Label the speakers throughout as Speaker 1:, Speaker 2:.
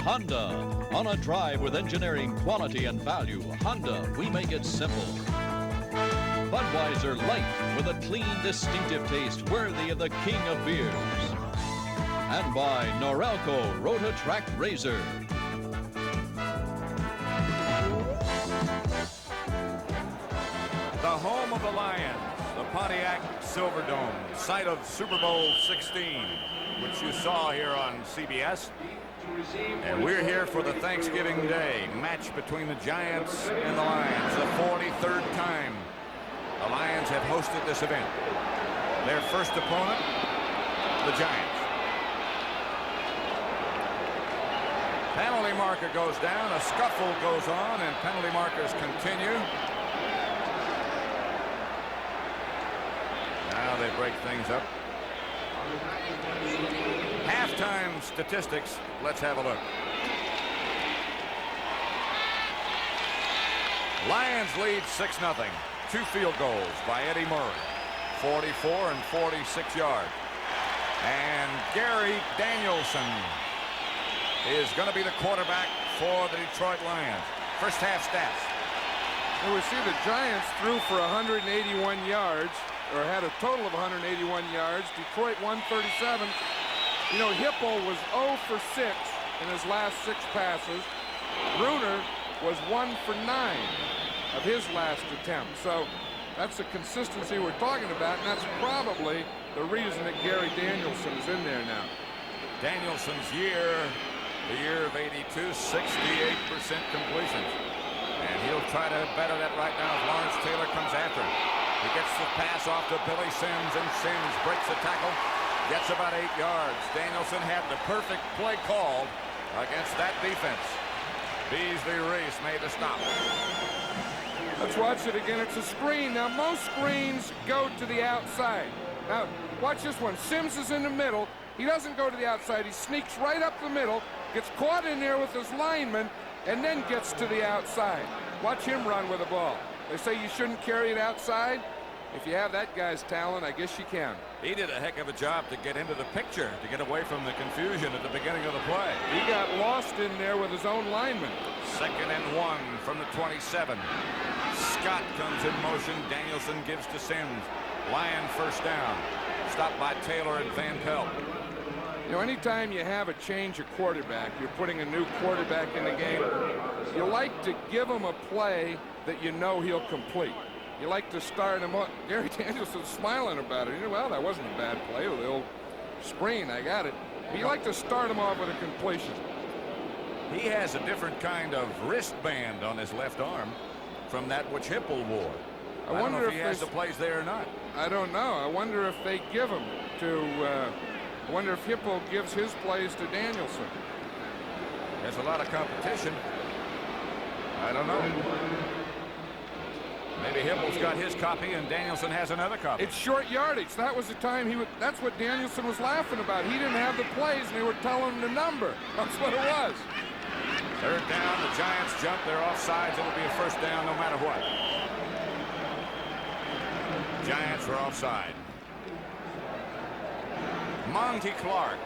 Speaker 1: Honda. On a drive with engineering, quality, and value, Honda, we make it simple. Budweiser Light with a clean, distinctive taste worthy of the king of beers. And by Norelco Rotatrack Razor.
Speaker 2: The home of the Lions, the Pontiac Silverdome, site of Super Bowl 16, which you saw here on CBS. And we're here for the Thanksgiving Day match between the Giants and the Lions, the 43rd time the Lions have hosted this event. Their first opponent, the Giants. Penalty marker goes down, a scuffle goes on, and penalty markers continue. Now they break things up. Halftime statistics. Let's have a look. Lions lead 6-0. 2 field goals by Eddie Murray. 44 and 46 yards. And Gary Danielson is going to be the quarterback for the Detroit Lions. First half stats.
Speaker 3: And we see the Giants threw for 181 yards, or had a total of 181 yards. Detroit 137. You know, Hippo was 0 for 6 in his last 6 passes. Bruner was 1 for 9 of his last attempt. So that's the consistency we're talking about, and that's probably the reason that Gary Danielson is in there now.
Speaker 2: Danielson's year, the year of 82, 68% completions. And he'll try to better that right now as Lawrence Taylor comes after him. He gets the pass off to Billy Sims, and Sims breaks the tackle, gets about 8 yards. Danielson had the perfect play called against that defense. Beasley Reese made the stop.
Speaker 3: Let's watch it again. It's a screen. Now, most screens go to the outside. Now, watch this one. Sims is in the middle. He doesn't go to the outside. He sneaks right up the middle, gets caught in there with his lineman, and then gets to the outside. Watch him run with the ball. They say you shouldn't carry it outside. If you have that guy's talent, I guess you can.
Speaker 2: He did a heck of a job to get into the picture, to get away from the confusion at the beginning of the play.
Speaker 3: He got lost in there with his own lineman.
Speaker 2: 2nd and 1 from the 27. Scott comes in motion. Danielson gives to Sims. Lion first down. Stopped by Taylor and Van Pelt.
Speaker 3: You know, anytime you have a change of quarterback, you're putting a new quarterback in the game, you like to give him a play that you know he'll complete. You like to start him up. Gary Danielson's smiling about it. You know, well, that wasn't a bad play. The old screen, I got it. But you like to start him off with a completion.
Speaker 2: He has a different kind of wristband on his left arm from that which Hipple wore. I wonder if he has the plays there or not.
Speaker 3: I don't know. I wonder if they give him to. I wonder if Hippo gives his plays to Danielson.
Speaker 2: There's a lot of competition. I don't know. Maybe Hipple's got his copy and Danielson has another copy.
Speaker 3: It's short yardage. That was the time that's what Danielson was laughing about. He didn't have the plays and they were telling him the number. That's what it was.
Speaker 2: 3rd down, the Giants jump. They're offsides. It'll be a first down no matter what. Giants were offside. Monty Clark.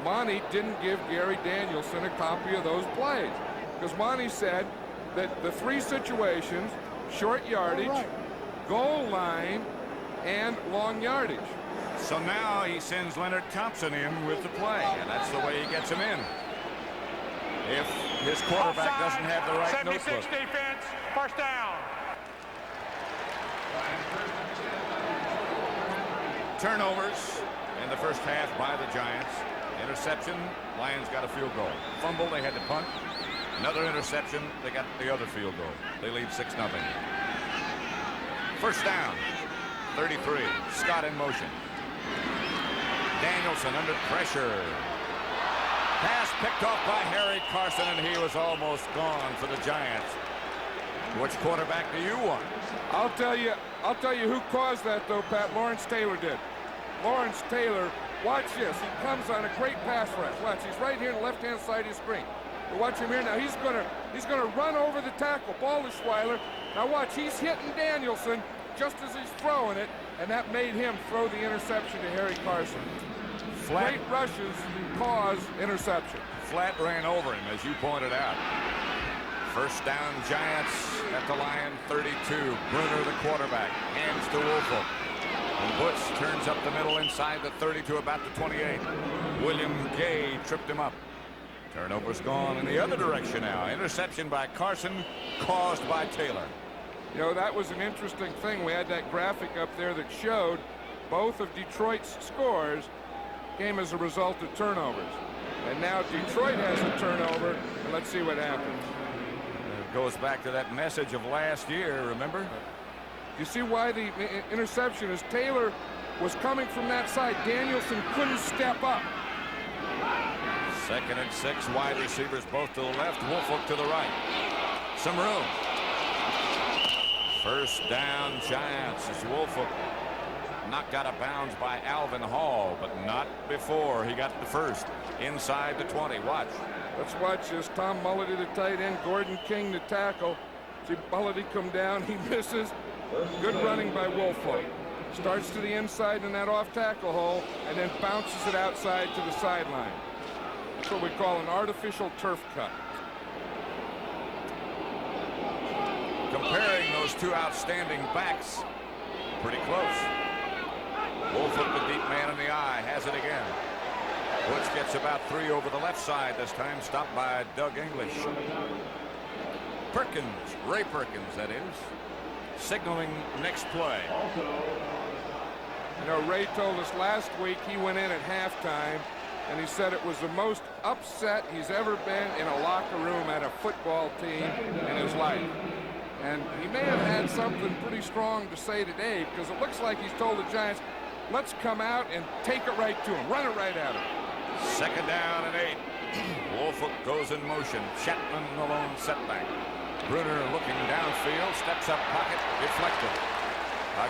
Speaker 3: Monty didn't give Gary Danielson a copy of those plays because Monty said that the 3 situations, short yardage, goal line, and long yardage.
Speaker 2: So now he sends Leonard Thompson in with the play, and that's the way he gets him in. If his quarterback doesn't have the right
Speaker 4: 76
Speaker 2: notebook.
Speaker 4: defense, first down.
Speaker 2: Turnovers in the first half by the Giants. Interception, Lions got a field goal. Fumble, they had to punt. Another interception, they got the other field goal. They lead 6-0. First down, 33. Scott in motion. Danielson under pressure. Pass picked off by Harry Carson, and he was almost gone for the Giants. Which quarterback do you want?
Speaker 3: I'll tell you who caused that, though, Pat. Lawrence Taylor did. Lawrence Taylor, watch this. He comes on a great pass rush. Watch, he's right here on the left-hand side of the screen. But watch him here now. He's gonna run over the tackle. Ball to Schuyler. Now watch, he's hitting Danielson just as he's throwing it, and that made him throw the interception to Harry Carson. great rushes cause interception.
Speaker 2: Flat ran over him, as you pointed out. First down, Giants at the line 32. Bruner, the quarterback, hands to Woolfolk. And Butch turns up the middle inside the 32, about the 28. William Gay tripped him up. Turnover's gone in the other direction now. Interception by Carson, caused by Taylor.
Speaker 3: You know, that was an interesting thing. We had that graphic up there that showed both of Detroit's scores came as a result of turnovers. And now Detroit has a turnover, and let's see what happens.
Speaker 2: It goes back to that message of last year, remember?
Speaker 3: You see why the interception is Taylor was coming from that side. Danielson couldn't step up.
Speaker 2: 2nd and 6, wide receivers both to the left, Woolfolk to the right. Some room. First down, Giants, as Woolfolk knocked out of bounds by Alvin Hall, but not before he got the first. Inside the 20, watch.
Speaker 3: Let's watch this. Tom Mulledy, the tight end, Gordon King, the tackle. See Mulledy come down, he misses. Good running by Woolfolk. Starts to the inside in that off tackle hole and then bounces it outside to the sideline. That's what we call an artificial turf cut.
Speaker 2: Comparing those two outstanding backs, pretty close. Woolfolk, the deep man in the eye, has it again. Butch gets about 3 over the left side this time, stopped by Doug English. Perkins, Ray Perkins, that is, signaling next play.
Speaker 3: You know, Ray told us last week he went in at halftime and he said it was the most upset he's ever been in a locker room at a football team in his life. And he may have had something pretty strong to say today, because it looks like he's told the Giants, let's come out and take it right to him, run it right at him.
Speaker 2: 2nd down and 8. Woolfolk goes in motion. Chapman alone setback. Bruner looking downfield, steps up pocket, deflected.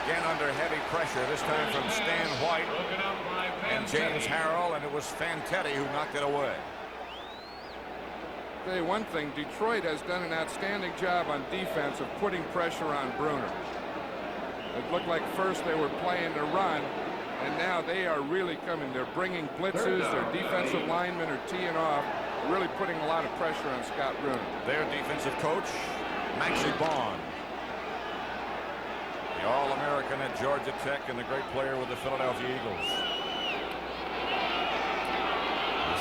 Speaker 2: Again under heavy pressure, this time from Stan White and James Harrell, and it was Fantetti who knocked it away.
Speaker 3: I'll tell you one thing, Detroit has done an outstanding job on defense of putting pressure on Bruner. It looked like first they were playing to run, and now they are really coming. They're bringing blitzes, their defensive linemen are teeing off, really putting a lot of pressure on Scott Bruner.
Speaker 2: Their defensive coach, Maxie Bond. The All-American at Georgia Tech and the great player with the Philadelphia Eagles.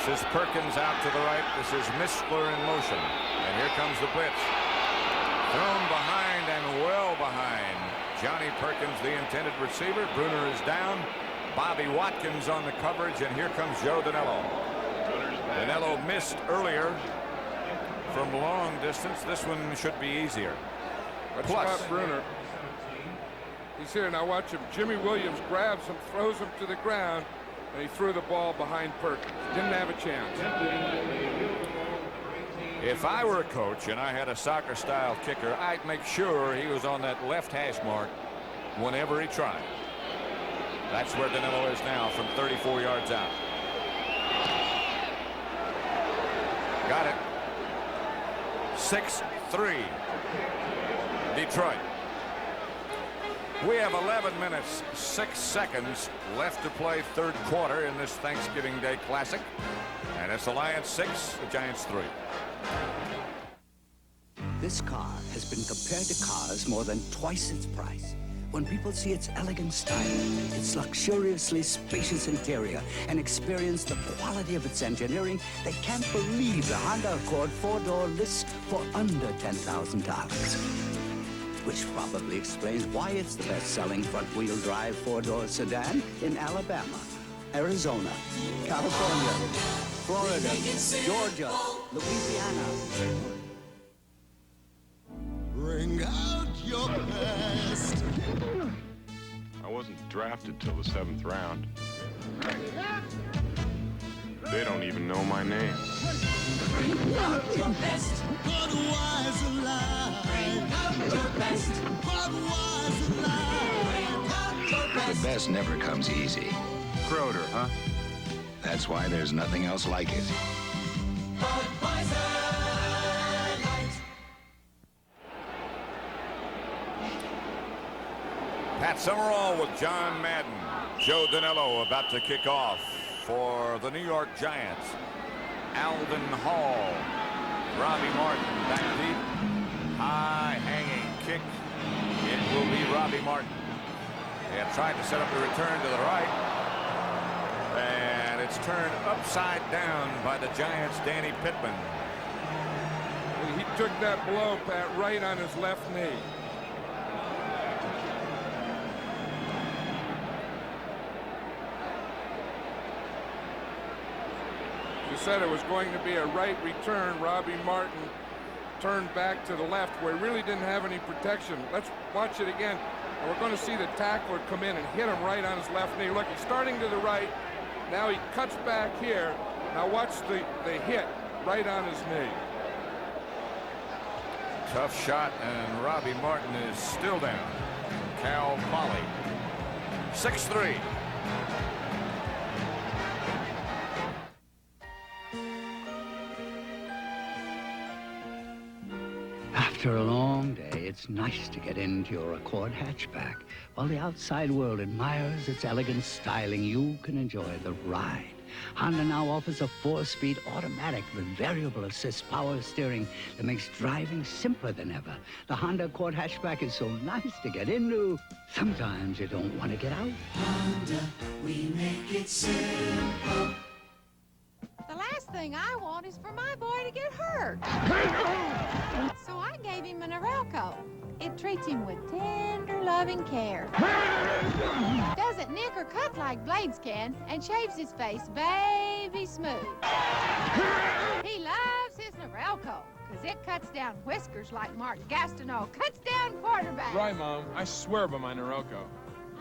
Speaker 2: This is Perkins out to the right. This is Mistler in motion. And here comes the blitz. Thrown behind and well behind. Johnny Perkins, the intended receiver. Bruner is down. Bobby Watkins on the coverage, and here comes Joe Danello. Danello missed earlier from long distance. This one should be easier.
Speaker 3: But
Speaker 2: Plus,
Speaker 3: Scott Bruner, he's here. Now watch him. Jimmy Williams grabs him, throws him to the ground, and he threw the ball behind Perkins. Didn't have a chance.
Speaker 2: if I were a coach and I had a soccer-style kicker, I'd make sure he was on that left hash mark whenever he tried. That's where Danilo is now from 34 yards out. Got it. 6-3. Detroit. We have 11 minutes, 6 seconds left to play third quarter in this Thanksgiving Day Classic. And it's the Lions 6, the Giants 3.
Speaker 5: This car has been compared to cars more than twice its price. When people see its elegant style, its luxuriously spacious interior, and experience the quality of its engineering, they can't believe the Honda Accord 4-door lists for under $10,000. Which probably explains why it's the best-selling front-wheel drive 4-door sedan in Alabama, Arizona, California, Florida, Georgia, Louisiana.
Speaker 6: Bring out your best.
Speaker 7: I wasn't drafted till the 7th round. They don't even know my name.
Speaker 6: Bring out your best. Budweiser Light. Bring out your best. Budweiser Light. Bring out your best.
Speaker 8: The best never comes easy.
Speaker 7: Crowder, huh?
Speaker 8: That's why there's nothing else like it.
Speaker 6: Budweiser Light.
Speaker 2: Pat Summerall with John Madden. Joe Danilo about to kick off for the New York Giants. Alvin Hall. Robbie Martin back deep. High hanging kick. It will be Robbie Martin. They have tried to set up the return to the right. And it's turned upside down by the Giants' Danny Pittman.
Speaker 3: He took that blow, Pat, right on his left knee. You said it was going to be a right return. Robbie Martin turned back to the left where he really didn't have any protection. Let's watch it again. And we're going to see the tackler come in and hit him right on his left knee. Look, he's starting to the right. Now he cuts back here. Now watch the hit right on his knee.
Speaker 2: Tough shot, and Robbie Martin is still down. Cal Poly, 6'3".
Speaker 5: After a long day, it's nice to get into your Accord hatchback. While the outside world admires its elegant styling, you can enjoy the ride. Honda now offers a 4-speed automatic with variable assist power steering that makes driving simpler than ever. The Honda Accord hatchback is so nice to get into, sometimes you don't want to get out.
Speaker 6: Honda, we make it simple.
Speaker 9: The last thing I want is for my boy to get hurt. So I gave him an Norelco. It treats him with tender, loving care. Doesn't nick or cut like blades can, and shaves his face baby smooth. He loves his Norelco, because it cuts down whiskers like Mark Gastineau cuts down quarterbacks.
Speaker 10: Right, Mom. I swear by my Norelco.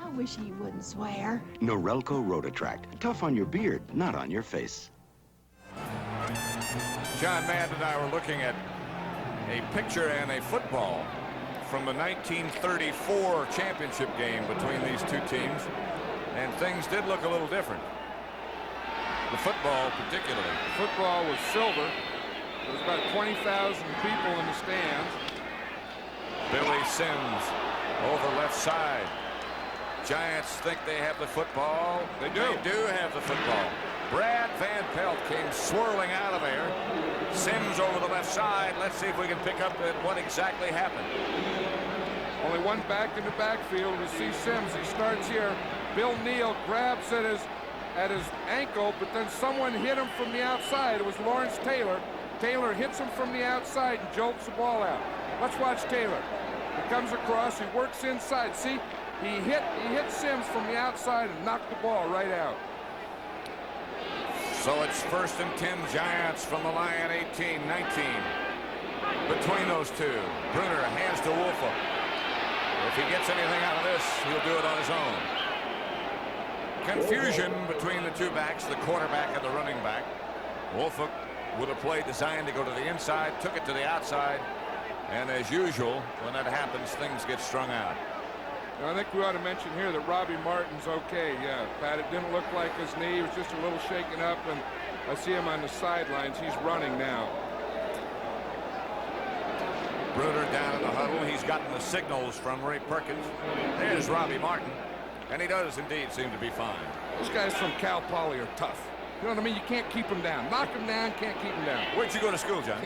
Speaker 9: I wish he wouldn't swear.
Speaker 8: Norelco Rotatract. Tough on your beard, not on your face.
Speaker 2: John Madden and I were looking at a picture and a football from the 1934 championship game between these two teams, and things did look a little different. The football particularly.
Speaker 3: The football was silver. There was about 20,000 people in the stands.
Speaker 2: Billy Sims over left side. Giants think they have the football.
Speaker 3: They do.
Speaker 2: They do have the football. Brad Van Pelt came swirling out of there. Sims over the left side. Let's see if we can pick up what exactly happened.
Speaker 3: Only one back in the backfield. We see Sims. He starts here. Bill Neal grabs at his ankle, but then someone hit him from the outside. It was Lawrence Taylor. Taylor hits him from the outside and jolts the ball out. Let's watch Taylor. He comes across. He works inside. See, he hit Sims from the outside and knocked the ball right out.
Speaker 2: So it's 1st and 10 Giants from the line, 18-19. Between those two, Bruner hands to Woolfolk. If he gets anything out of this, he'll do it on his own. Confusion between the two backs, the quarterback and the running back. Woolfolk with a play designed to go to the inside, took it to the outside, and as usual, when that happens, things get strung out.
Speaker 3: Now, I think we ought to mention here that Robbie Martin's okay. Yeah, Pat, it didn't look like his knee. He was just a little shaken up, and I see him on the sidelines. He's running now.
Speaker 2: Bruner down in the huddle. He's gotten the signals from Ray Perkins. There's Robbie Martin, and he does indeed seem to be fine.
Speaker 3: Those guys from Cal Poly are tough. You know what I mean? You can't keep them down. Knock them down, can't keep them down.
Speaker 2: Where'd you go to school, John?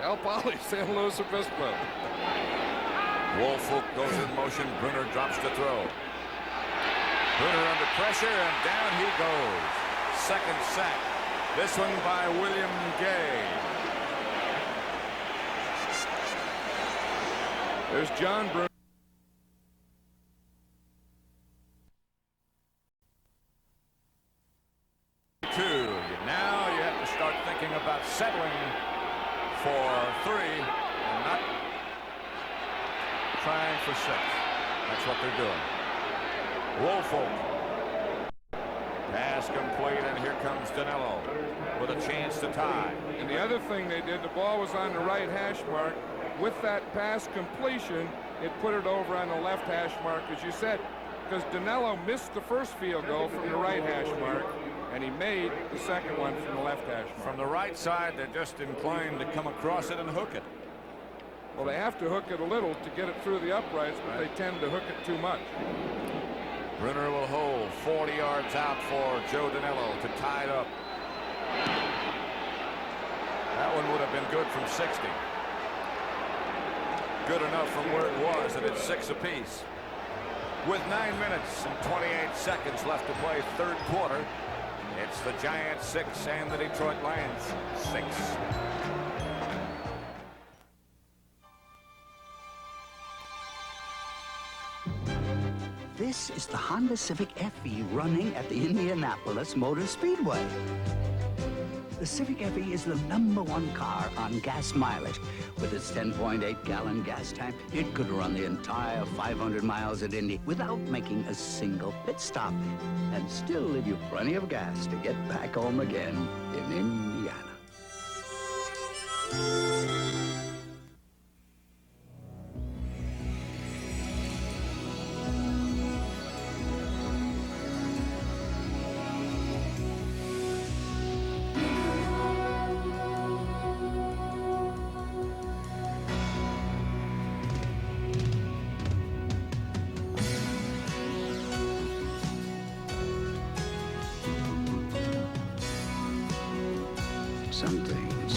Speaker 3: Cal Poly, San Luis Obispo.
Speaker 2: Woolfolk goes in motion. Bruner drops to throw. Bruner under pressure, and down he goes. Second sack. This one by William Gay.
Speaker 3: There's John Bruner.
Speaker 2: Now you have to start thinking about settling for 3 and not trying for 6. That's what they're doing. Woolfolk. Pass complete, and here comes Danilo with a chance to tie.
Speaker 3: And the other thing they did, the ball was on the right hash mark. With that pass completion, it put it over on the left hash mark, as you said, because Danilo missed the first field goal from the right hash mark, and he made the second one from the left hash mark.
Speaker 2: From the right side, they're just inclined to come across it and hook it.
Speaker 3: Well, they have to hook it a little to get it through the uprights, but they tend to hook it too much.
Speaker 2: Bruner will hold 40 yards out for Joe Danello to tie it up. That one would have been good from 60. Good enough from where it was, and it's 6 apiece. With 9 minutes and 28 seconds left to play third quarter, it's the Giants 6 and the Detroit Lions 6.
Speaker 5: This is the Honda Civic FE running at the Indianapolis Motor Speedway. The Civic FE is the #1 car on gas mileage. With its 10.8-gallon gas tank, it could run the entire 500 miles at Indy without making a single pit stop, and still leave you plenty of gas to get back home again in Indiana. Some things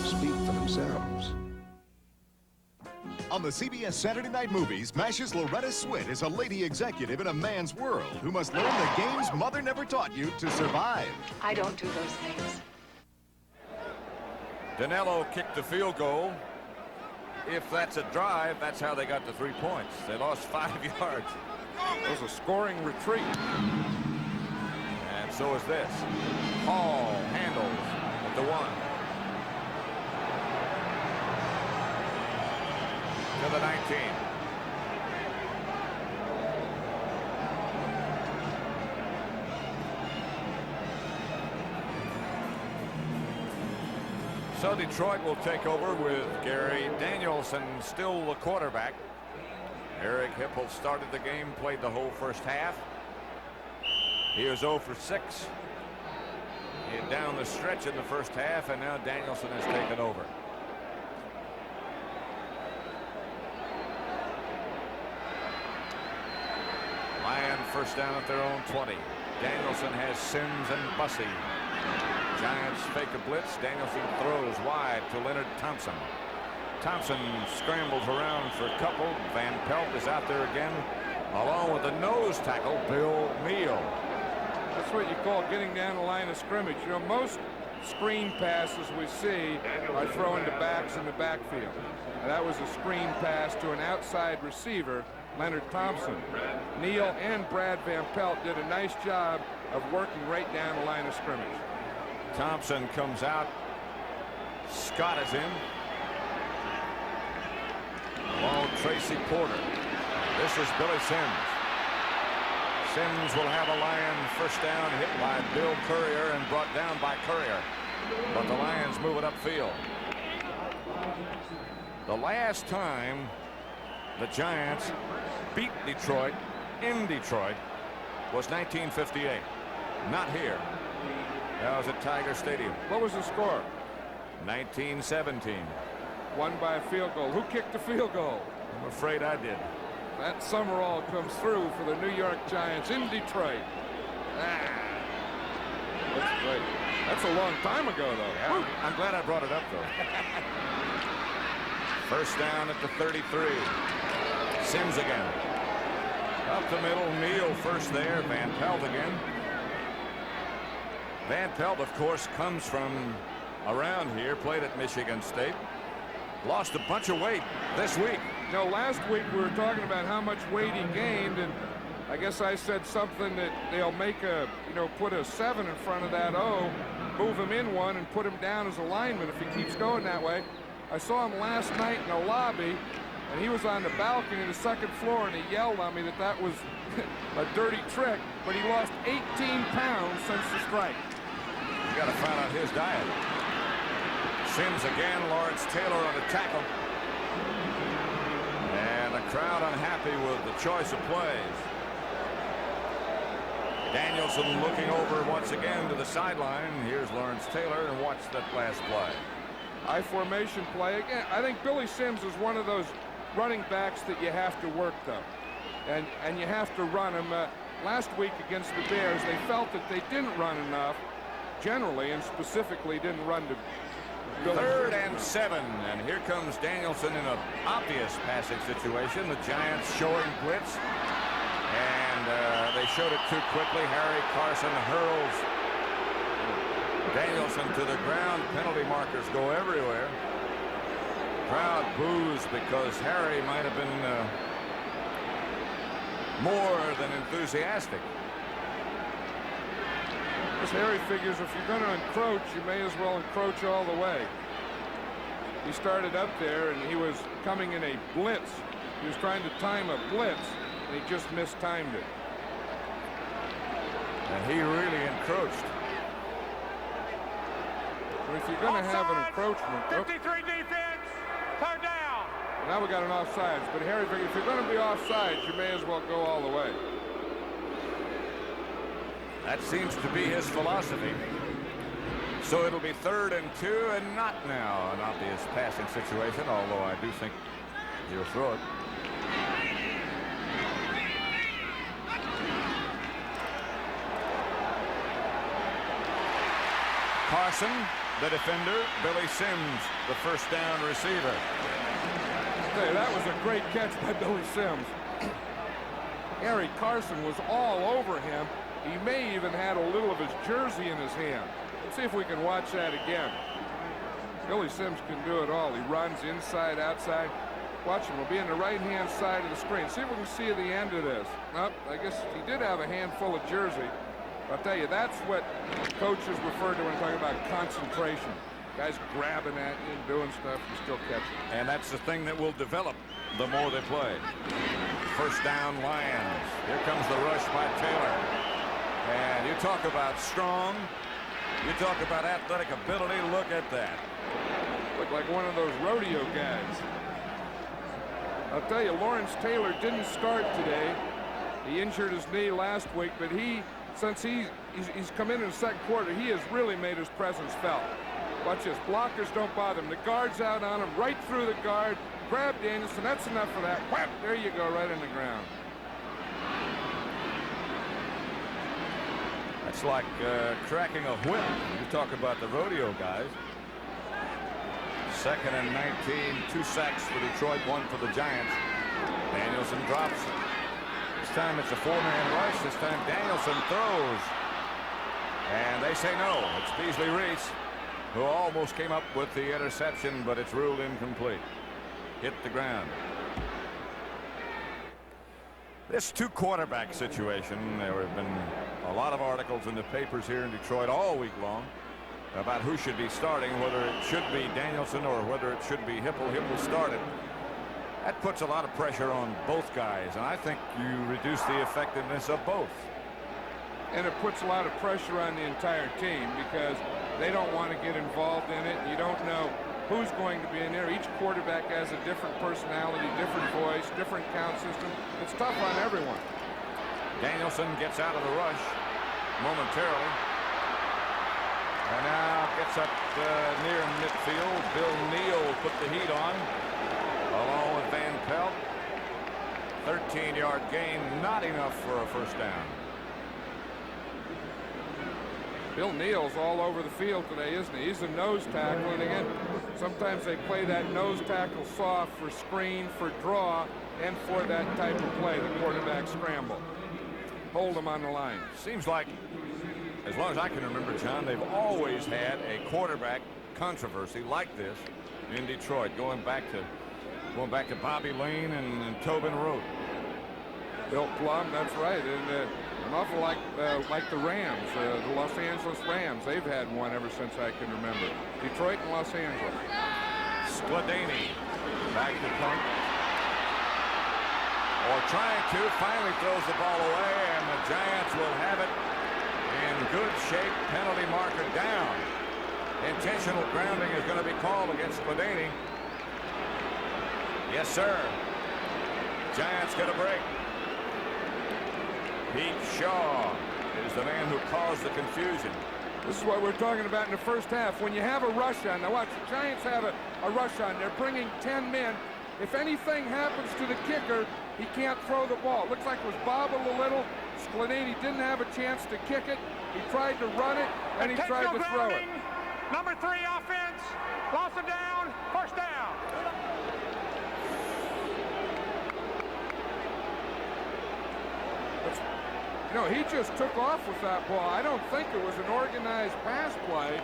Speaker 5: speak for themselves.
Speaker 11: On the CBS Saturday Night Movies, MASH's Loretta Swit is a lady executive in a man's world who must learn the games mother never taught you to survive.
Speaker 12: I don't do those things.
Speaker 2: Danello kicked the field goal. If that's a drive, that's how they got the 3 points. They lost 5 yards.
Speaker 3: It was a scoring retreat.
Speaker 2: And so is this. Hall handles at the 1. To the 19. So Detroit will take over with Gary Danielson still the quarterback. Eric Hipple started the game, played the whole first half. He was 0 for 6. He had down the stretch in the first half, and now Danielson has taken over. Lion first down at their own 20. Danielson has Sims and Bussey. Giants fake a blitz. Danielson throws wide to Leonard Thompson. Thompson scrambles around for a couple. Van Pelt is out there again, along with the nose tackle, Bill Neal.
Speaker 3: That's what you call getting down the line of scrimmage. You know, most screen passes we see are throwing to backs in the backfield. And that was a screen pass to an outside receiver, Leonard Thompson. Neal and Brad Van Pelt did a nice job of working right down the line of scrimmage.
Speaker 2: Thompson comes out. Scott is in. Along Tracy Porter. This is Billy Sims. Sims will have a Lion first down, hit by Bill Courier and brought down by Courier. But the Lions move it upfield. The last time the Giants beat Detroit in Detroit was 1958. Not here. That was at Tiger Stadium.
Speaker 3: What was the score?
Speaker 2: 1917.
Speaker 3: Won by a field goal. Who kicked the field goal?
Speaker 2: I'm afraid I did.
Speaker 3: That Summerall comes through for the New York Giants in Detroit. That's great. That's a long time ago, though.
Speaker 2: Yeah, I'm glad I brought it up, though. First down at the 33. Sims again. Up the middle, Neal first there. Van Pelt again. Van Pelt, of course, comes from around here, played at Michigan State. Lost a bunch of weight this week.
Speaker 3: No, last week we were talking about how much weight he gained, and I guess I said something that they'll make a, put a 7 in front of that O, move him in one, and put him down as a lineman if he keeps going that way. I saw him last night in the lobby, and he was on the balcony of the second floor, and he yelled on me that that was a dirty trick, but he lost 18 pounds since the strike.
Speaker 2: You got to find out his diet. Sims again, Lawrence Taylor on the tackle. And the crowd unhappy with the choice of plays. Danielson looking over once again to the sideline. Here's Lawrence Taylor, and watch that last play.
Speaker 3: I formation play again. I think Billy Sims is one of those running backs that you have to work, though. and you have to run them. Last week against the Bears, they felt that they didn't run enough, generally, and specifically didn't run to Billy.
Speaker 2: 3rd and 7, and here comes Danielson in an obvious passing situation. The Giants showing blitz, and they showed it too quickly. Harry Carson hurls Danielson to the ground. Penalty markers go everywhere. Crowd boos because Harry might have been more than enthusiastic.
Speaker 3: Because Harry figures if you're going to encroach, you may as well encroach all the way. He started up there, and he was coming in a blitz. He was trying to time a blitz, and he just mistimed it.
Speaker 2: And he really encroached.
Speaker 3: But if you're going to have an encroachment...
Speaker 4: 53 defense, 3rd down.
Speaker 3: Now we got an offsides, but Harry figured if you're going to be offsides, you may as well go all the way.
Speaker 2: That seems to be his philosophy. So it'll be 3rd and 2, and not now an obvious passing situation, although I do think he'll throw it. Carson, the defender. Billy Sims, the 1st down receiver.
Speaker 3: Hey, that was a great catch by Billy Sims. Harry Carson was all over him. He may even had a little of his jersey in his hand. Let's see if we can watch that again. Billy Sims can do it all. He runs inside, outside. Watch him. He'll be on the right-hand side of the screen. See if we can see the end of this. Nope, I guess he did have a handful of jersey. I'll tell you, that's what coaches refer to when talking about concentration. Guys grabbing at you and doing stuff, you still catch it.
Speaker 2: And that's the thing that will develop the more they play. 1st down, Lions. Here comes the rush by Taylor. And you talk about strong. You talk about athletic ability. Look at that.
Speaker 3: Look like one of those rodeo guys. I'll tell you, Lawrence Taylor didn't start today. He injured his knee last week, but since he's come in the 2nd quarter, he has really made his presence felt. Watch this. Blockers don't bother him. The guard's out on him, right through the guard. Grab Danielson. That's enough for that. Whap! There you go, right in the ground.
Speaker 2: That's like cracking a whip. You talk about the rodeo guys. 2nd and 19. 2 sacks for Detroit, 1 for the Giants. Danielson drops. This time it's a 4-man rush. This time Danielson throws. And they say no. It's Beasley Reese, who almost came up with the interception, but it's ruled incomplete. Hit the ground. This 2-quarterback situation, there have been a lot of articles in the papers here in Detroit all week long about who should be starting, whether it should be Danielson or whether it should be Hipple. Hipple started. That puts a lot of pressure on both guys, and I think you reduce the effectiveness of both.
Speaker 3: And it puts a lot of pressure on the entire team because they don't want to get involved in it. You don't know who's going to be in there. Each quarterback has a different personality, different voice, different count system. It's tough on everyone.
Speaker 2: Danielson gets out of the rush momentarily. And now gets up near midfield. Bill Neal put the heat on, along with Van Pelt. 13-yard gain, not enough for a 1st down.
Speaker 3: Bill Neal's all over the field today, isn't he? He's a nose tackle, and again, sometimes they play that nose tackle soft for screen, for draw, and for that type of play, the quarterback scramble. Hold him on the line.
Speaker 2: Seems like, as long as I can remember, John, they've always had a quarterback controversy like this in Detroit, going back to Bobby Lane and Tobin Rote.
Speaker 3: Bill Plum, that's right, and an awful like the Rams, the Los Angeles Rams. They've had one ever since I can remember. Detroit and Los Angeles.
Speaker 2: Skladany back to punt. Or trying to, finally throws the ball away, and the Giants will have it in good shape. Penalty marker down. Intentional grounding is going to be called against Skladany. Yes, sir. Giants get a break. Pete Shaw is the man who caused the confusion.
Speaker 3: This is what we're talking about in the 1st half. When you have a rush on, now watch, the Giants have a rush on. They're bringing 10 men. If anything happens to the kicker, He can't throw the ball. It looks like it was bobbled a little. Sklanini didn't have a chance to kick it. He tried to run it, and he tried to throw it.
Speaker 4: Number 3 offense. Loss of down. First down.
Speaker 3: You know, he just took off with that ball. I don't think it was an organized pass play.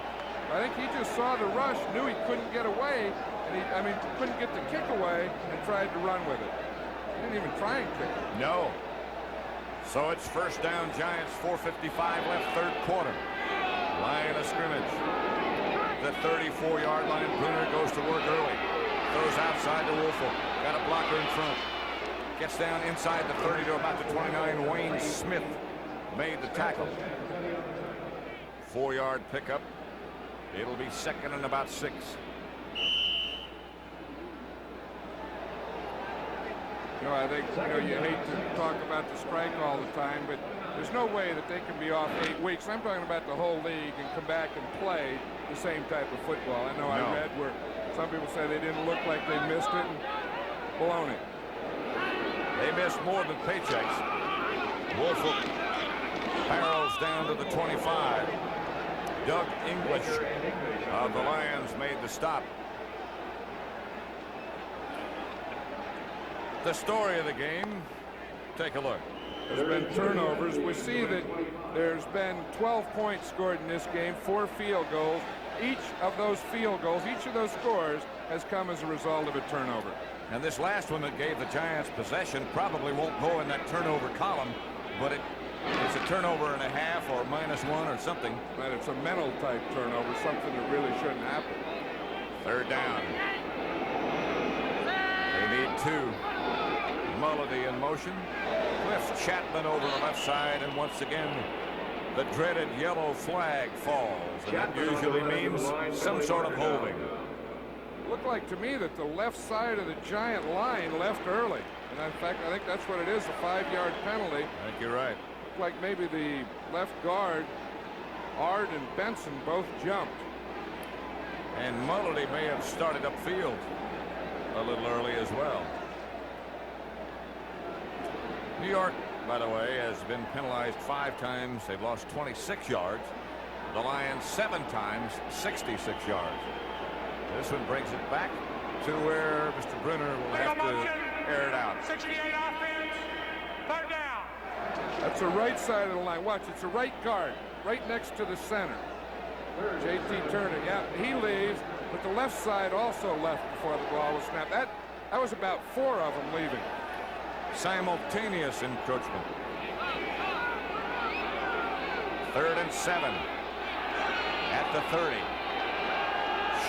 Speaker 3: I think he just saw the rush, knew he couldn't get away, and couldn't get the kick away, and tried to run with it. He didn't even try and kick it.
Speaker 2: No. So it's first down, Giants, 4:55 left, third quarter. Line of scrimmage. The 34-yard line. Bruner goes to work early. Throws outside to Wolfel. Got a blocker in front. Gets down inside the 30 to about the 29. Wayne Smith made the tackle. 4-yard pickup. It'll be second and about 6.
Speaker 3: You know, I think, you hate to talk about the strike all the time, but there's no way that they can be off 8 weeks. I'm talking about the whole league and come back and play the same type of football. I know I read where some people say they didn't look like they missed it, and baloney.
Speaker 2: They missed more than paychecks. Wolfel barrels down to the 25. Doug English of the Lions made the stop. The story of the game, take a look.
Speaker 3: There's been turnovers. We see that there's been 12 points scored in this game, 4 field goals. Each of those field goals, each of those scores has come as a result of a turnover.
Speaker 2: And this last one that gave the Giants possession probably won't go in that turnover column, but it's a turnover and a half or -1 or something.
Speaker 3: And it's a mental type turnover, something that really shouldn't happen.
Speaker 2: Third down. They need 2. Mulledy in motion. Cliff Chapman over the left side, and once again the dreaded yellow flag falls, and that usually means some sort of holding.
Speaker 3: It looked like to me that the left side of the Giant line left early, and in fact I think that's what it is, a 5-yard penalty.
Speaker 2: I think you're right.
Speaker 3: Looked like maybe the left guard, Ard and Benson, both jumped.
Speaker 2: And Mulledy may have started upfield a little early as well. New York, by the way, has been penalized 5 times. They've lost 26 yards. The Lions 7 times, 66 yards. This one brings it back to where Mr. Bruner will have to air it out.
Speaker 4: 68 offense. Third down.
Speaker 3: That's the right side of the line. Watch, it's a right guard, right next to the center. J.T. Turner, yeah, he leaves, but the left side also left before the ball was snapped. That was about 4 of them leaving.
Speaker 2: Simultaneous encroachment. 3rd and 7 at the 30.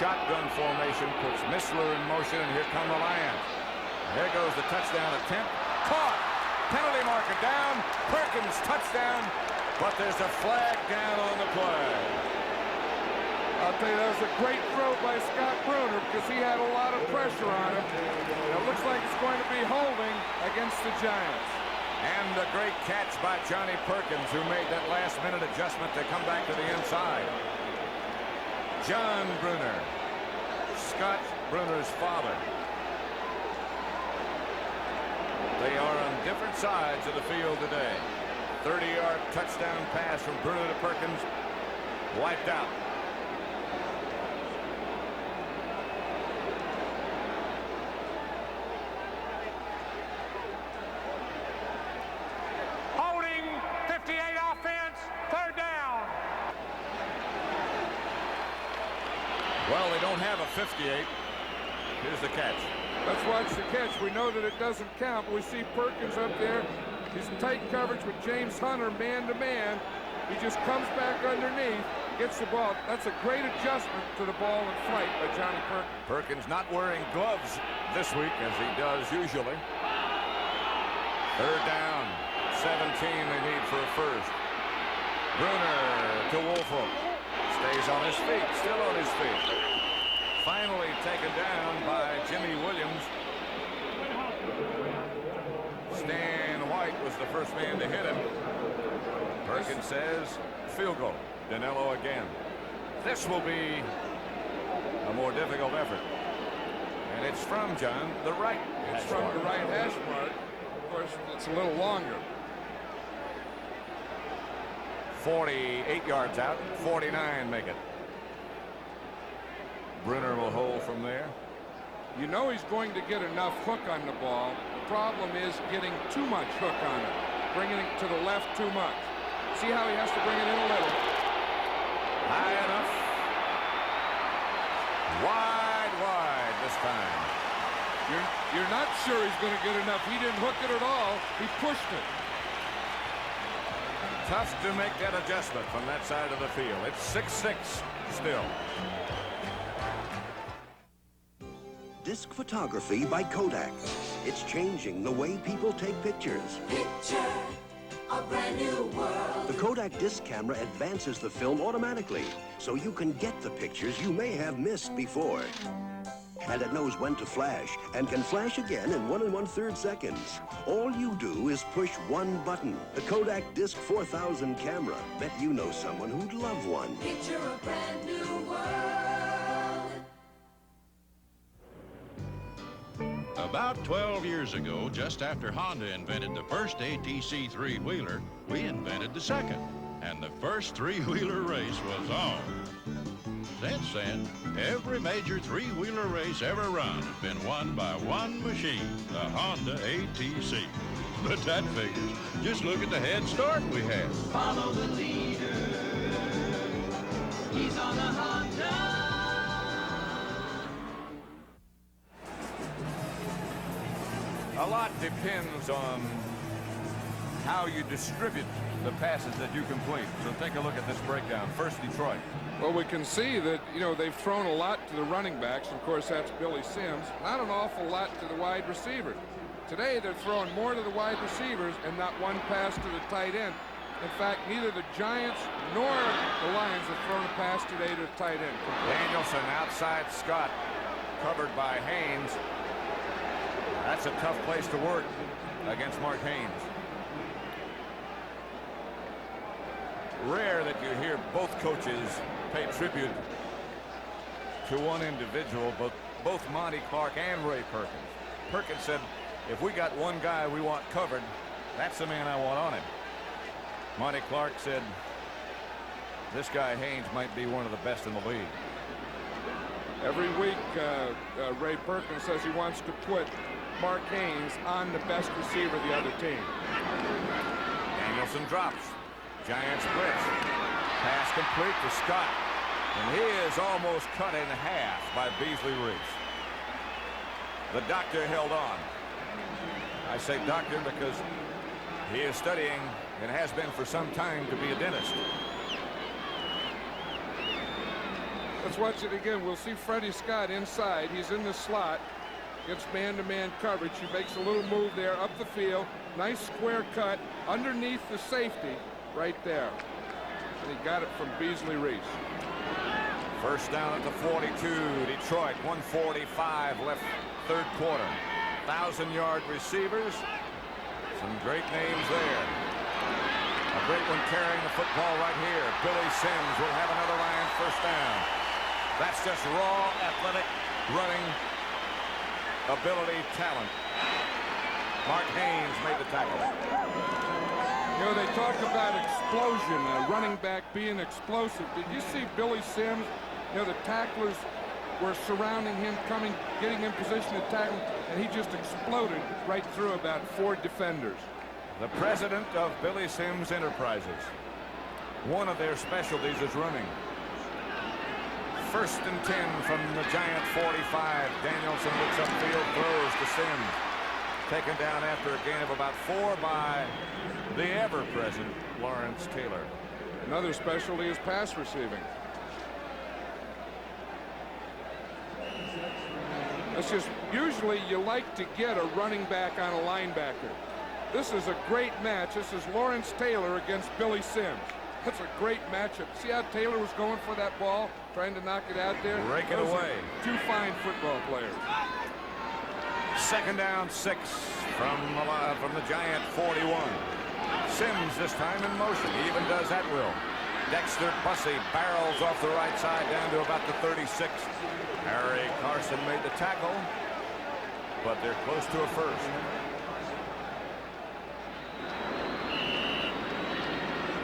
Speaker 2: Shotgun formation puts Missler in motion, and here come the Lions. There goes the touchdown attempt. Caught. Penalty marker down. Perkins touchdown, but there's a flag down on the play.
Speaker 3: I'll tell you, that was a great throw by Scott Bruner because he had a lot of pressure on him. It looks like it's going to be holding against the Giants.
Speaker 2: And a great catch by Johnny Perkins, who made that last-minute adjustment to come back to the inside. John Bruner, Scott Bruner's father. They are on different sides of the field today. 30-yard touchdown pass from Bruner to Perkins, wiped out.
Speaker 4: Holding 58 offense. Third down.
Speaker 2: Well, they don't have a 58. Here's the catch.
Speaker 3: Let's watch the catch. We know that it doesn't count, but we see Perkins up there. He's in tight coverage with James Hunter man-to-man. He just comes back underneath, gets the ball. That's a great adjustment to the ball in flight by Johnny Perkins.
Speaker 2: Perkins not wearing gloves this week, as he does usually. 3rd down. 17 they need for a first. Bruner to Wolfel. Stays on his feet, still on his feet. Finally taken down by Jimmy Williams. Stan White was the first man to hit him. Perkins says field goal. Danilo again. This will be a more difficult effort. And it's from John, the right.
Speaker 3: It's from the right hash mark. Of course, it's a little longer.
Speaker 2: 48 yards out, 49 make it. Brunner will hold from there.
Speaker 3: You know he's going to get enough hook on the ball. The problem is getting too much hook on it, bringing it to the left too much. See how he has to bring it in a little.
Speaker 2: High enough. Wide this time.
Speaker 3: You're not sure he's going to get enough. He didn't hook it at all. He pushed it.
Speaker 2: Tough to make that adjustment from that side of the field. It's 6-6 still.
Speaker 13: Disc photography by Kodak. It's changing the way people take pictures.
Speaker 6: Picture a brand new world.
Speaker 13: The Kodak disc camera advances the film automatically, so you can get the pictures you may have missed before. And it knows when to flash, and can flash again in 1 1/3 seconds. All you do is push one button. The Kodak Disc 4000 camera. Bet you know someone who'd love one.
Speaker 6: Picture a brand new world.
Speaker 1: About 12 years ago, just after Honda invented the first ATC three-wheeler, we invented the second. And the first three-wheeler race was on. Since then, every major three-wheeler race ever run has been won by one machine, the Honda ATC. But that figures. Just look at the head start we have.
Speaker 6: Follow the leader. He's on a Honda.
Speaker 2: A lot depends on how you distribute the passes that you complete. So take a look at this breakdown. First, Detroit.
Speaker 3: Well, we can see that, you know, they've thrown a lot to the running backs. Of course, that's Billy Sims. Not an awful lot to the wide receivers. Today, they're throwing more to the wide receivers and not one pass to the tight end. In fact, neither the Giants nor the Lions have thrown a pass today to the tight end.
Speaker 2: Danielson outside Scott, covered by Haynes. That's a tough place to work against Mark Haynes. Rare that you hear both coaches pay tribute to one individual, but both Monty Clark and Ray Perkins. Perkins said, if we got one guy we want covered, that's the man I want on him. Monty Clark said, this guy Haynes might be one of the best in the league.
Speaker 3: Every week, Ray Perkins says he wants to put Mark Haynes on the best receiver of the other team.
Speaker 2: Danielson drops. Giants blitz. Pass complete to Scott. And he is almost cut in half by Beasley Reese. The doctor held on. I say doctor because he is studying and has been for some time to be a dentist.
Speaker 3: Let's watch it again. We'll see Freddie Scott inside. He's in the slot. Gets man-to-man coverage. He makes a little move there up the field. Nice square cut underneath the safety right there. And he got it from Beasley Reese.
Speaker 2: First down at the 42. Detroit, 1:45 left, third quarter. 1,000-yard receivers. Some great names there. A great one carrying the football right here. Billy Sims will have another Lions first down. That's just raw athletic running ability, talent. Mark Haynes made the tackle.
Speaker 3: You know, they talk about explosion, running back being explosive. Did you see Billy Sims? You know, the tacklers were surrounding him, getting in position to tackle, and he just exploded right through about 4 defenders.
Speaker 2: The president of Billy Sims Enterprises. One of their specialties is running. First and 10 from the Giant 45. Danielson looks upfield, throws to Sims. Taken down after a gain of about 4 by the ever-present Lawrence Taylor.
Speaker 3: Another specialty is pass receiving. It's just, usually you like to get a running back on a linebacker. This is a great match. This is Lawrence Taylor against Billy Sims. That's a great matchup. See how Taylor was going for that ball, trying to knock it out there?
Speaker 2: Break it away.
Speaker 3: 2 fine football players.
Speaker 2: Second down, 6 from the Giant 41. Sims this time in motion. He even does at will. Dexter Bussey barrels off the right side down to about the 36. Harry Carson made the tackle, but they're close to a first.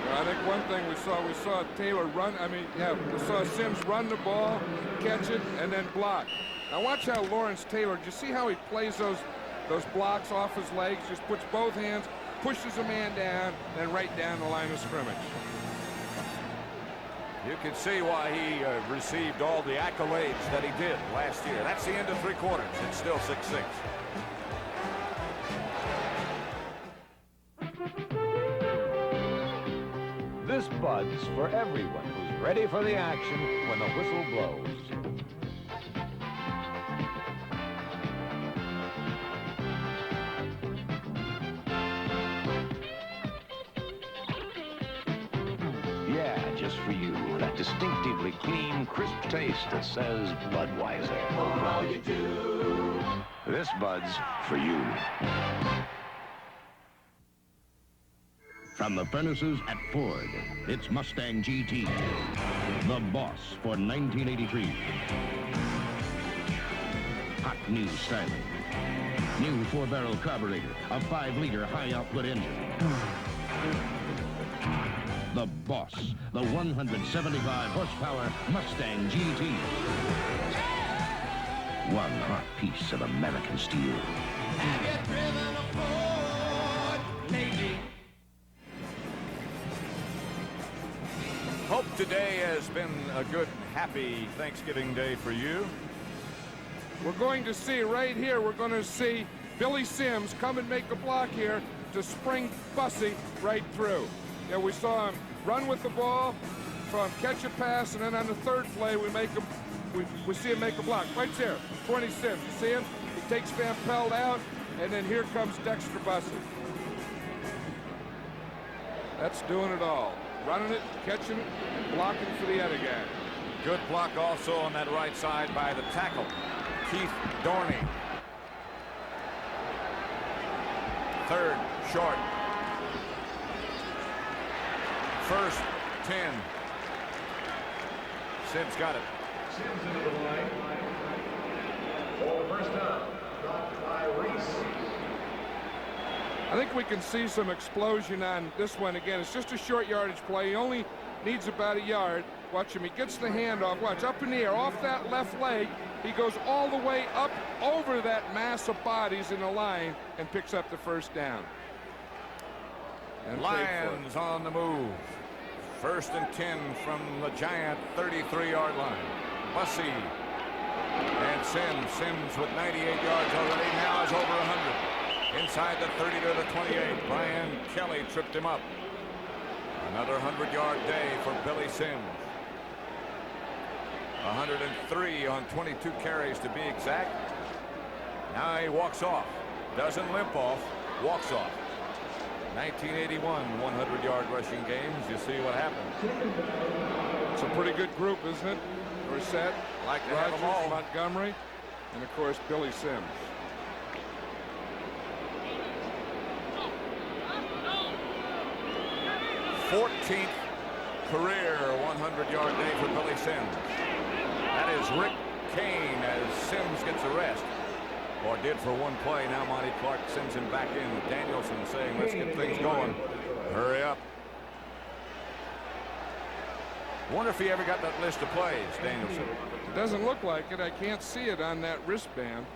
Speaker 3: Well, I think one thing we saw Taylor run. We saw Sims run the ball, catch it, and then block. Now watch how Lawrence Taylor, do you see how he plays those blocks off his legs? Just puts both hands, pushes a man down, then right down the line of scrimmage.
Speaker 2: You can see why he received all the accolades that he did last year. That's the end of 3 quarters. It's still 6-6.
Speaker 14: This Bud's for everyone who's ready for the action when the whistle blows.
Speaker 8: Yeah, just for you. That distinctively clean, crisp taste that says Budweiser. Oh, how you do. This Bud's for you.
Speaker 15: From the furnaces at Ford, it's Mustang GT, the boss for 1983. Hot new styling. New 4-barrel carburetor, a 5-liter high-output engine. The boss, the 175 horsepower Mustang GT. One hot piece of American steel.
Speaker 6: Have you driven a Ford lately?
Speaker 2: Hope today has been a good, happy Thanksgiving Day for you.
Speaker 3: We're going to see right here, we're going to see Billy Sims come and make a block here to spring Bussey right through. Yeah, we saw him run with the ball, saw him catch a pass, and then on the third play, we see him make a block. Right there, 20 Sims. You see him? He takes Van Pelt out, and then here comes Dexter Bussey. That's doing it all. Running it, catching it, and blocking for the other guy.
Speaker 2: Good block also on that right side by the tackle, Keith Dorney. Third, short. First, 10. Sims got it.
Speaker 16: Sims into the line. For the first down, dropped by Reese.
Speaker 3: I think we can see some explosion on this one again. It's just a short yardage play. He only needs about a yard. Watch him. He gets the handoff. Watch, up in the air, off that left leg. He goes all the way up over that mass of bodies in the line and picks up the first down.
Speaker 2: And Lions on the move. First and 10 from the Giant 33-yard line. Bussey and Sims. Sims with 98 yards already. Now is over 100. Inside the 30 to the 28. Brian Kelly tripped him up. Another 100-yard day for Billy Sims. 103 on 22 carries to be exact. Now he walks off. Doesn't limp off. Walks off. 1981 100-yard rushing games. You see what happened.
Speaker 3: It's a pretty good group, isn't it? Brissett,
Speaker 2: like to have them all.
Speaker 3: Montgomery, and of course Billy Sims.
Speaker 2: 14th career 100-yard day for Billy Sims. That is Rick Kane as Sims gets a rest. Or did for one play. Now Monty Clark sends him back in. Danielson saying, let's get things going. Hurry up. Wonder if he ever got that list of plays, Danielson.
Speaker 3: It doesn't look like it. I can't see it on that wristband.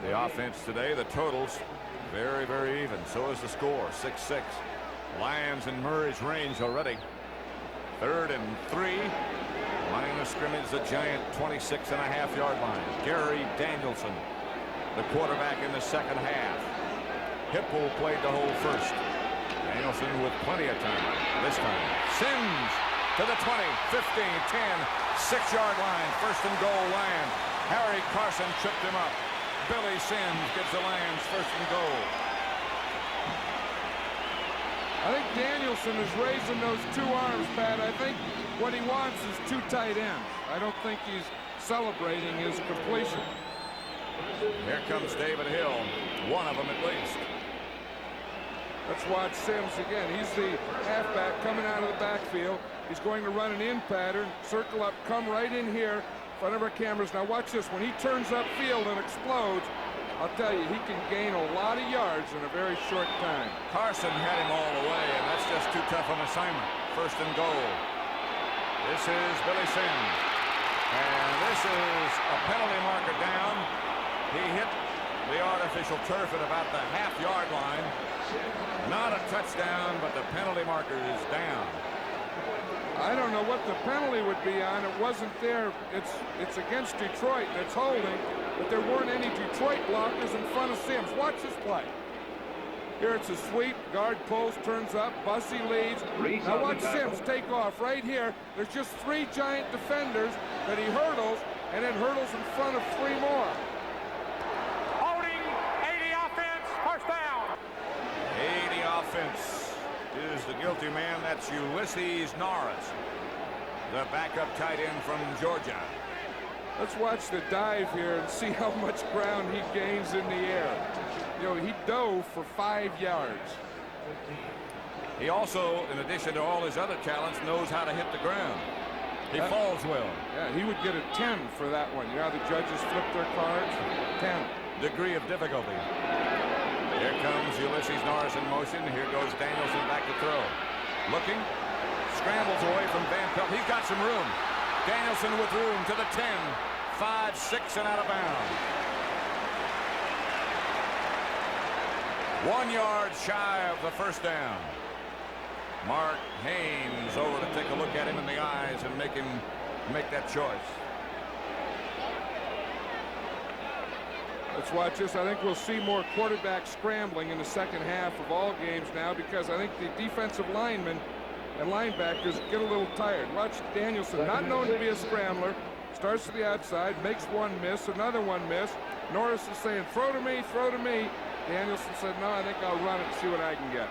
Speaker 2: The offense today, the totals, very, very even. So is the score, 6-6. Lions in Murray's range already. 3rd and 3. Line of scrimmage, the Giant 26.5-yard line. Gary Danielson, the quarterback in the second half. Hipple played the whole first. Danielson with plenty of time. This time, Sims to the 20, 15, 10, 6-yard line. First and goal, Lions. Harry Carson tripped him up. Billy Sims gives the Lions first and goal.
Speaker 3: I think Danielson is raising those 2 arms, Pat. I think what he wants is 2 tight ends. I don't think he's celebrating his completion.
Speaker 2: Here comes David Hill, one of them at least.
Speaker 3: Let's watch Sims again. He's the halfback coming out of the backfield. He's going to run an in pattern, circle up, come right in here in front of our cameras. Now watch this. When he turns upfield and explodes, I'll tell you, he can gain a lot of yards in a very short time.
Speaker 2: Carson had him all the way, and that's just too tough an assignment. First and goal. This is Billy Sims. And this is a penalty marker down. He hit the artificial turf at about the half-yard line. Not a touchdown, but the penalty marker is down.
Speaker 3: I don't know what the penalty would be on. It wasn't there. It's against Detroit, and it's holding, but there weren't any Detroit blockers in front of Sims. Watch this play. Here it's a sweep. Guard pulls, turns up. Bussey leads. Now watch Sims take off right here. There's just 3 giant defenders that he hurdles, and then hurdles in front of 3 more.
Speaker 4: Holding 80 offense, first down.
Speaker 2: 80 offense is the guilty man. That's Ulysses Norris, the backup tight end from Georgia.
Speaker 3: Let's watch the dive here and see how much ground he gains in the air. You know, he dove for 5 yards.
Speaker 2: He also, in addition to all his other talents, knows how to hit the ground. He falls well.
Speaker 3: Yeah, he would get a 10 for that one. You know how the judges flip their cards? 10.
Speaker 2: Degree of difficulty. Here comes Ulysses Norris in motion. Here goes Danielson back to throw. Looking. Scrambles away from Van Pelt. He's got some room. Danielson with room to the 10. 5, 6, and out of bounds. 1 yard shy of the first down. Mark Haynes over to take a look at him in the eyes and make that choice.
Speaker 3: Let's watch this. I think we'll see more quarterback scrambling in the second half of all games now, because I think the defensive linemen and linebackers get a little tired. Watch Danielson, not known to be a scrambler, starts to the outside, makes one miss, another one miss. Norris is saying, throw to me, throw to me. Danielson said, no, I think I'll run it and see what I can get.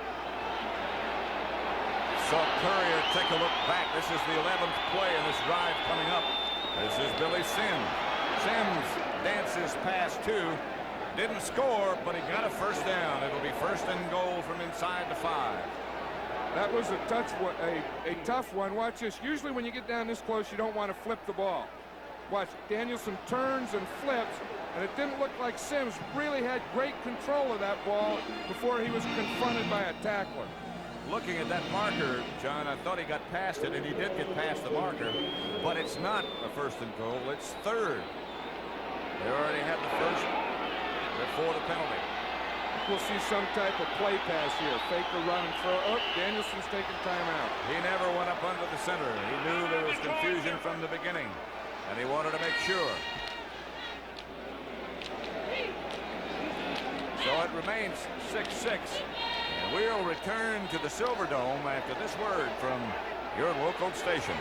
Speaker 2: So Courier, take a look back. This is the 11th play in this drive coming up. This is Billy Sims. Sims dances past 2. Didn't score, but he got a first down. It'll be first and goal from inside the 5.
Speaker 3: That was a tough one. Watch this. Usually when you get down this close, you don't want to flip the ball. Watch, Danielson turns and flips, and it didn't look like Sims really had great control of that ball before he was confronted by a tackler.
Speaker 2: Looking at that marker, John, I thought he got past it, and he did get past the marker, but it's not a first and goal. It's third. They already had the first before the penalty.
Speaker 3: We'll see some type of play pass here. Fake the run and throw. Oh, Danielson's taking time out.
Speaker 2: He never went up under the center. He knew there was confusion from the beginning, and he wanted to make sure. So it remains 6-6. And we'll return to the Silverdome after this word from your local station.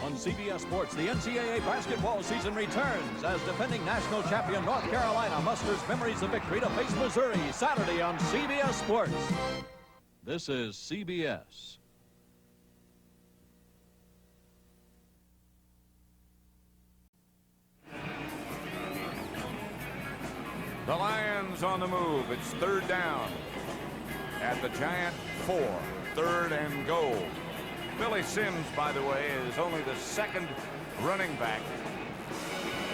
Speaker 17: On CBS Sports, the NCAA basketball season returns as defending national champion North Carolina musters memories of victory to face Missouri Saturday on CBS Sports. This is CBS.
Speaker 2: The Lions on the move. It's third down at the Giant 4. Third and goal. Billy Sims, by the way, is only the second running back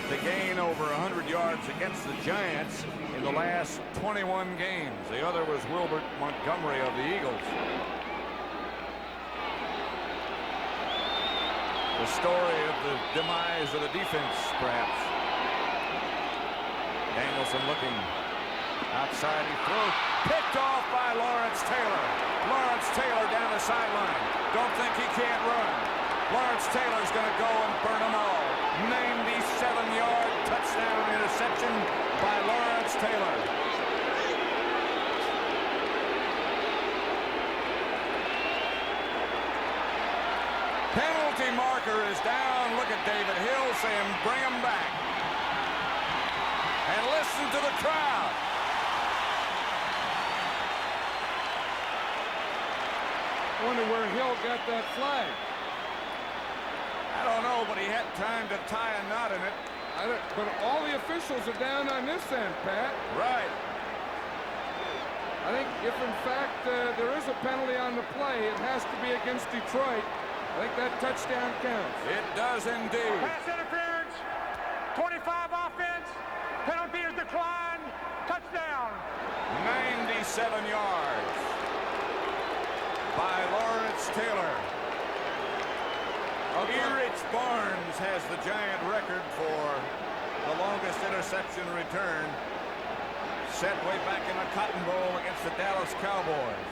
Speaker 2: to gain over 100 yards against the Giants in the last 21 games. The other was Wilbert Montgomery of the Eagles. The story of the demise of the defense, perhaps. Danielson looking outside. He throws. Picked off by Lawrence Taylor. Lawrence Taylor down the sideline. Don't think he can't run. Lawrence Taylor's going to go and burn them all. 97-yard touchdown interception by Lawrence Taylor. Penalty marker is down. Look at David Hill saying, bring him back. And listen to the crowd.
Speaker 3: I wonder where Hill got that flag.
Speaker 2: I don't know, but he had time to tie a knot in it.
Speaker 3: But all the officials are down on this end, Pat.
Speaker 2: Right.
Speaker 3: I think if, in fact, there is a penalty on the play, it has to be against Detroit. I think that touchdown counts.
Speaker 2: It does indeed.
Speaker 4: Pass interference. 25 offense.
Speaker 2: 97 yards by Lawrence Taylor. Erich Barnes has the Giant record for the longest interception return, set way back in the Cotton Bowl against the Dallas Cowboys.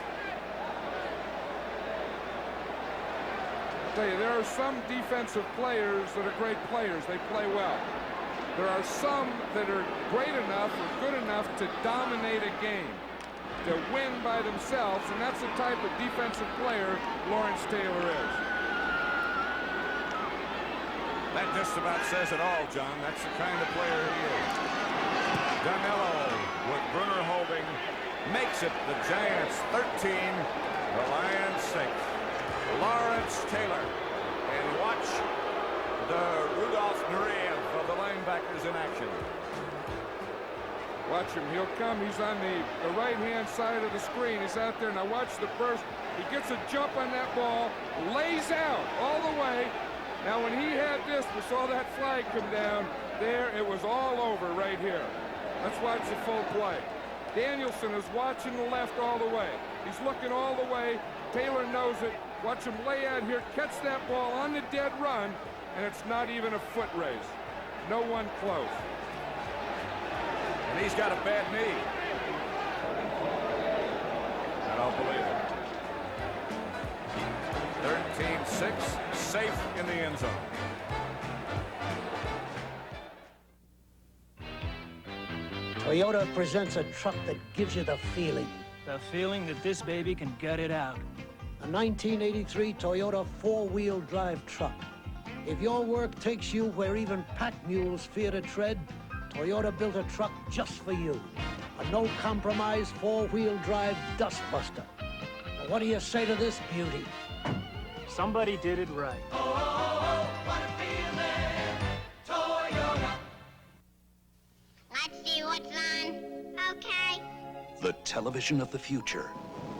Speaker 3: I'll tell you, there are some defensive players that are great players. They play well. There are some that are great enough or good enough to dominate a game, to win by themselves, and that's the type of defensive player Lawrence Taylor is.
Speaker 2: That just about says it all, John. That's the kind of player he is. Danilo with Brunner holding makes it the Giants 13, the Lions 6. Lawrence Taylor. And watch the Rudolph Nureyev of the linebackers in action.
Speaker 3: Watch him. He'll come. He's on the right-hand side of the screen. He's out there. Now watch the burst. He gets a jump on that ball, lays out all the way. Now, when he had this, we saw that flag come down there. It was all over right here. Let's watch the full play. Danielson is watching the left all the way. He's looking all the way. Taylor knows it. Watch him lay out here, catch that ball on the dead run, and it's not even a foot race. No one close.
Speaker 2: And he's got a bad knee. I don't believe it. 13-6, safe in the end zone.
Speaker 18: Toyota presents a truck that gives you the feeling.
Speaker 19: The feeling that this baby can gut it out.
Speaker 18: A 1983 Toyota four-wheel drive truck. If your work takes you where even pack mules fear to tread, Toyota built a truck just for you. A no-compromise four-wheel drive dustbuster. Now, what do you say to this beauty?
Speaker 19: Somebody did it right.
Speaker 6: Oh, what a feeling, Toyota.
Speaker 20: Let's see what's on. Okay.
Speaker 21: The television of the future.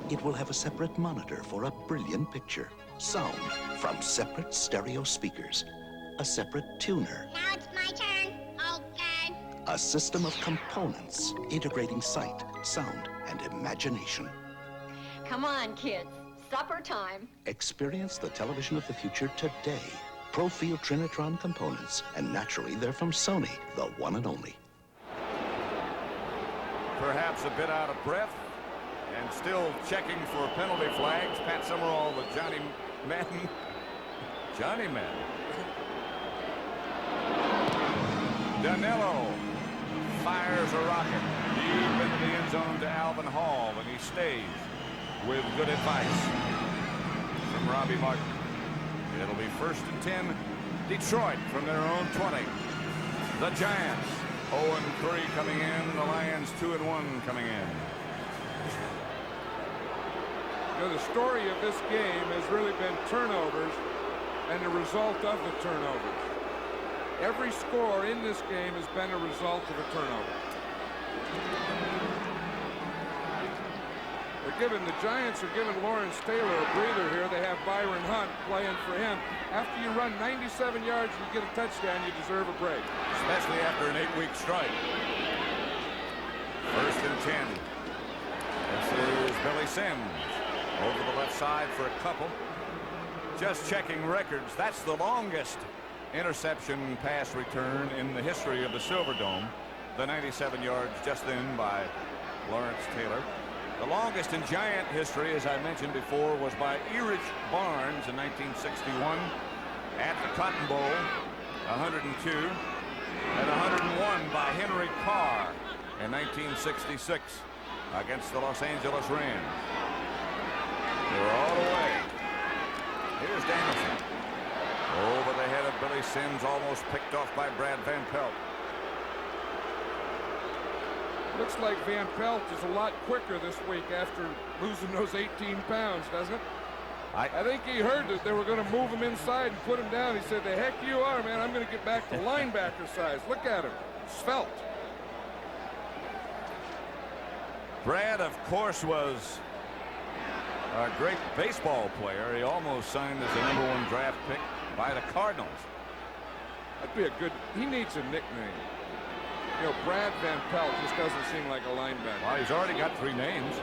Speaker 21: It will have a separate monitor for a brilliant picture. Sound from separate stereo speakers. A separate tuner.
Speaker 20: Now it's my turn. Okay.
Speaker 21: A system of components integrating sight, sound, and imagination.
Speaker 12: Come on, kids. Supper time.
Speaker 21: Experience the television of the future today. Profield Trinitron components, and naturally they're from Sony, the one and only.
Speaker 2: Perhaps a bit out of breath and still checking for penalty flags. Pat Summerall with Johnny Madden. Johnny Madden. Danilo fires a rocket deep into the end zone to Alvin Hall, and he stays with good advice from Robbie Martin. It'll be 1st and 10. Detroit from their own 20. The Giants 0-3 coming in. The Lions 2-1 coming in.
Speaker 3: You know, the story of this game has really been turnovers and the result of the turnovers. Every score in this game has been a result of a turnover. The Giants are giving Lawrence Taylor a breather here. They have Byron Hunt playing for him. After you run 97 yards and you get a touchdown, you deserve a break.
Speaker 2: Especially after an 8-week strike. 1st and 10. This is Billy Sims over the left side for a couple. Just checking records. That's the longest interception pass return in the history of the Silverdome. The 97 yards just then by Lawrence Taylor. The longest in Giant history, as I mentioned before, was by Erich Barnes in 1961 at the Cotton Bowl, 102, and 101 by Henry Carr in 1966 against the Los Angeles Rams. They were all the way. Here's Danielson. Over the head of Billy Sims, almost picked off by Brad Van Pelt.
Speaker 3: Looks like Van Pelt is a lot quicker this week after losing those 18 pounds, doesn't it? I think he heard that they were going to move him inside and put him down. He said, the heck you are, man. I'm going to get back to linebacker size. Look at him. Svelte.
Speaker 2: Brad, of course, was a great baseball player. He almost signed as the #1 draft pick by the Cardinals.
Speaker 3: That'd be a good, he needs a nickname. You know, Brad Van Pelt just doesn't seem like a linebacker.
Speaker 2: Well, he's already got 3 names.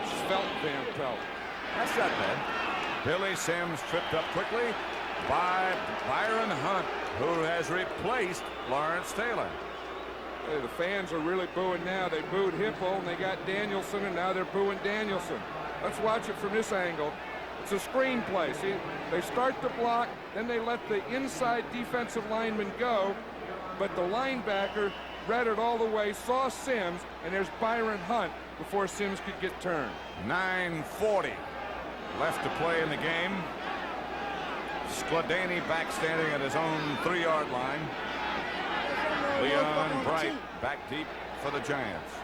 Speaker 3: Svelte Van Pelt.
Speaker 2: That's not bad. Billy Sims tripped up quickly by Byron Hunt, who has replaced Lawrence Taylor.
Speaker 3: Hey, the fans are really booing now. They booed Hippo, and they got Danielson, and now they're booing Danielson. Let's watch it from this angle. It's a screen play. See, they start the block, then they let the inside defensive lineman go, but the linebacker read it all the way, saw Sims, and there's Byron Hunt before Sims could get turned.
Speaker 2: 9:40 left to play in the game. Skladany back standing at his own 3-yard line. Leon Bright back deep for the Giants.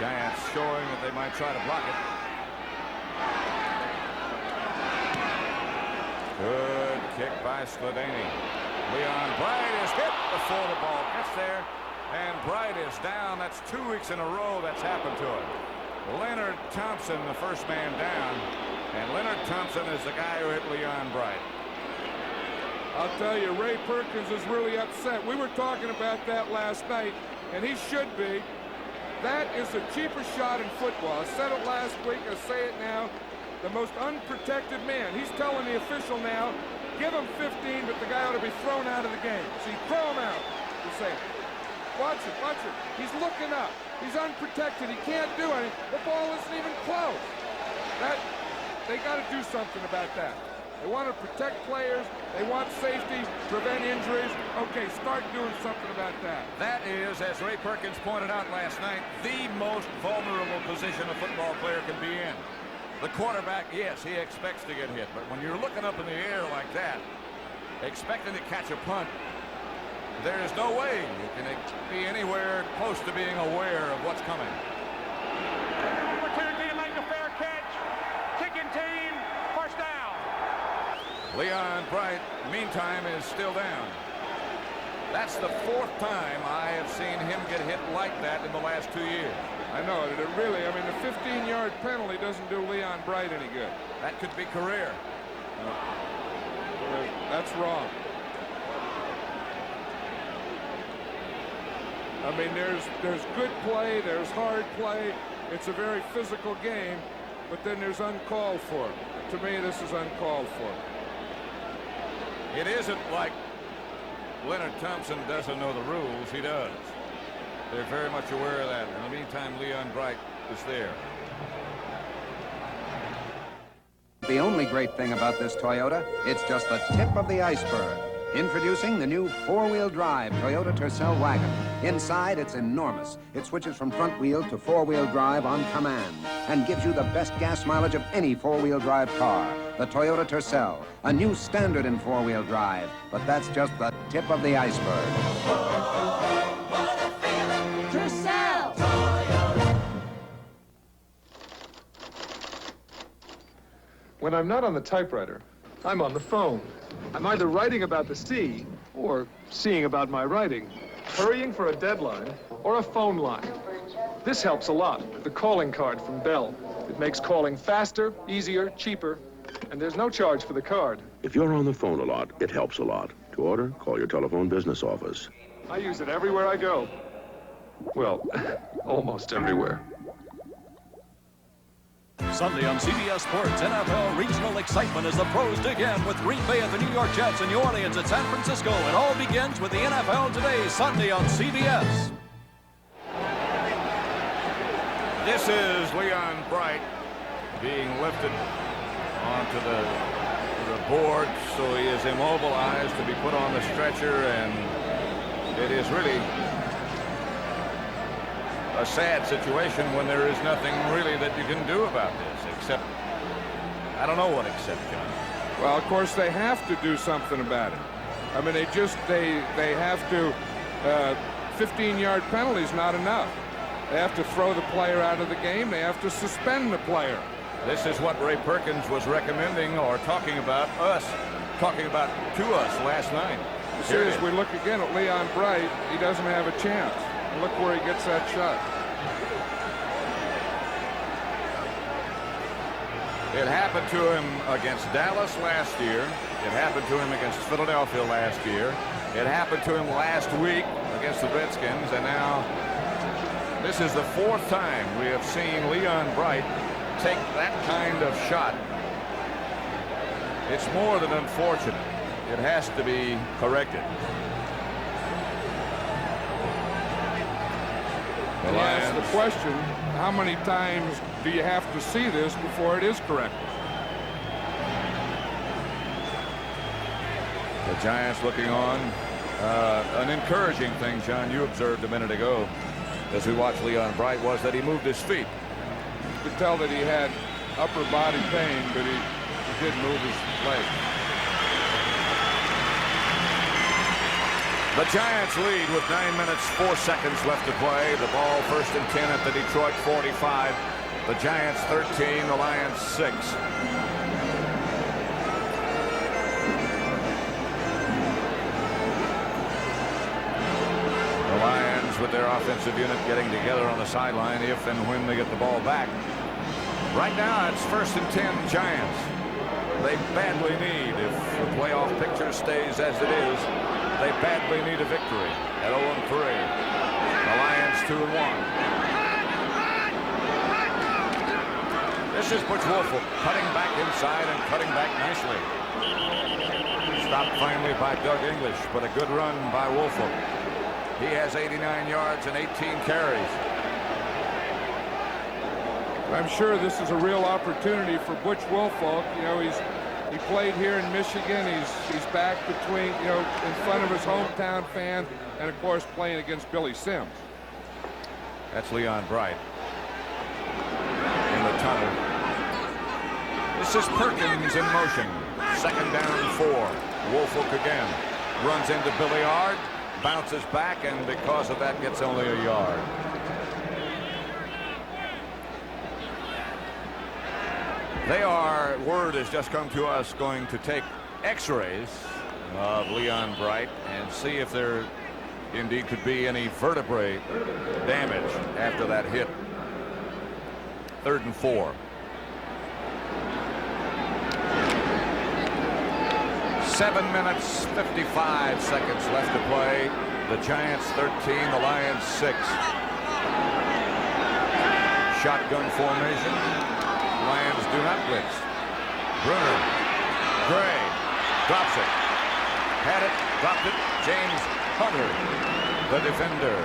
Speaker 2: Giants showing that they might try to block it. Good kick by Skladany. Leon Bright is hit before the ball gets there, and Bright is down. That's 2 weeks in a row that's happened to him. Leonard Thompson, the first man down, and Leonard Thompson is the guy who hit Leon Bright.
Speaker 3: I'll tell you, Ray Perkins is really upset. We were talking about that last night, and he should be. That is the cheapest shot in football. I said it last week, I say it now. The most unprotected man. He's telling the official now, give him 15, but the guy ought to be thrown out of the game. See, throw him out. He's saying, watch it, watch it. He's looking up. He's unprotected. He can't do anything. The ball isn't even close. They got to do something about that. They want to protect players. They want safety, prevent injuries. Okay, start doing something about that.
Speaker 2: That is, as Ray Perkins pointed out last night, the most vulnerable position a football player can be in. The quarterback, yes, he expects to get hit, but when you're looking up in the air like that, expecting to catch a punt, there is no way you can be anywhere close to being aware of what's coming.
Speaker 4: Opportunity to make a fair catch. Kicking team, first down.
Speaker 2: Leon Bright, meantime, is still down. That's the 4th time I have seen him get hit like that in the last 2 years.
Speaker 3: I know, it really, I mean, the 15-yard penalty doesn't do Leon Bright any good.
Speaker 2: That could be career.
Speaker 3: That's wrong. I mean, there's good play, there's hard play. It's a very physical game, but then there's uncalled for. To me, this is uncalled for.
Speaker 2: It isn't like Leonard Thompson doesn't know the rules. He does. They're very much aware of that. In the meantime, Leon Bright is there.
Speaker 7: The only great thing about this Toyota, it's just the tip of the iceberg. Introducing the new 4-wheel drive Toyota Tercel wagon. Inside, it's enormous. It switches from front wheel to 4-wheel drive on command and gives you the best gas mileage of any 4-wheel drive car. The Toyota Tercel, a new standard in 4-wheel drive, but that's just the tip of the iceberg.
Speaker 6: Tercel!
Speaker 10: When I'm not on the typewriter, I'm on the phone. I'm either writing about the sea or seeing about my writing, hurrying for a deadline or a phone line. This helps a lot with the calling card from Bell. It makes calling faster, easier, cheaper, and there's no charge for the card.
Speaker 22: If you're on the phone a lot, it helps a lot. To order, call your telephone business office.
Speaker 10: I use it everywhere I go. Well, almost everywhere.
Speaker 17: Sunday on CBS Sports, NFL regional excitement as the pros dig in with Green Bay at the New York Jets and New Orleans at San Francisco. It all begins with the NFL Today, Sunday on CBS.
Speaker 2: This is Leon Bright being lifted onto the board, so he is immobilized to be put on the stretcher, and it is really a sad situation when there is nothing really that you can do about this, except, I don't know what except, John.
Speaker 3: Well, of course, they have to do something about it. I mean, they have to, 15-yard penalty is not enough. They have to throw the player out of the game. They have to suspend the player.
Speaker 2: This is what Ray Perkins was recommending or talking about to us last night.
Speaker 3: See, as we look again at Leon Bright, he doesn't have a chance. Look where he gets that shot.
Speaker 2: It happened to him against Dallas last year. It happened to him against Philadelphia last year. It happened to him last week against the Redskins, and now this is the fourth time we have seen Leon Bright take that kind of shot. It's more than unfortunate. It has to be corrected.
Speaker 3: And ask the question, how many times do you have to see this before it is corrected?
Speaker 2: The Giants looking on. An encouraging thing, John, you observed a minute ago as we watched Leon Bright was that he moved his feet.
Speaker 3: You could tell that he had upper body pain, but he did move his leg.
Speaker 2: The Giants lead with 9 minutes, 4 seconds left to play. The ball 1st and 10 at the Detroit 45. The Giants 13, the Lions 6. The Lions with their offensive unit getting together on the sideline if and when they get the ball back. Right now it's 1st and 10 Giants. They badly need, if the playoff picture stays as it is, they badly need a victory at 0-3. The Lions 2-1. This is Butch Wolfel cutting back inside and cutting back nicely. Stopped finally by Doug English, but a good run by Wolfel. He has 89 yards and 18 carries.
Speaker 3: I'm sure this is a real opportunity for Butch Wolfel. You know, he played here in Michigan. He's back between, you know, in front of his hometown fans, and of course playing against Billy Sims.
Speaker 2: That's Leon Bright in the tunnel. This is Perkins in motion. 2nd down 4. Wolfolk again runs into Billiard, bounces back, and because of that gets only a yard. They are, word has just come to us, going to take x-rays of Leon Bright and see if there indeed could be any vertebrae damage after that hit. 3rd and 4. 7 minutes, 55 seconds left to play. The Giants 13, the Lions 6. Shotgun formation. Lions do not blitz. Bruner. Gray. Drops it. Had it. Dropped it. James Hunter, the defender.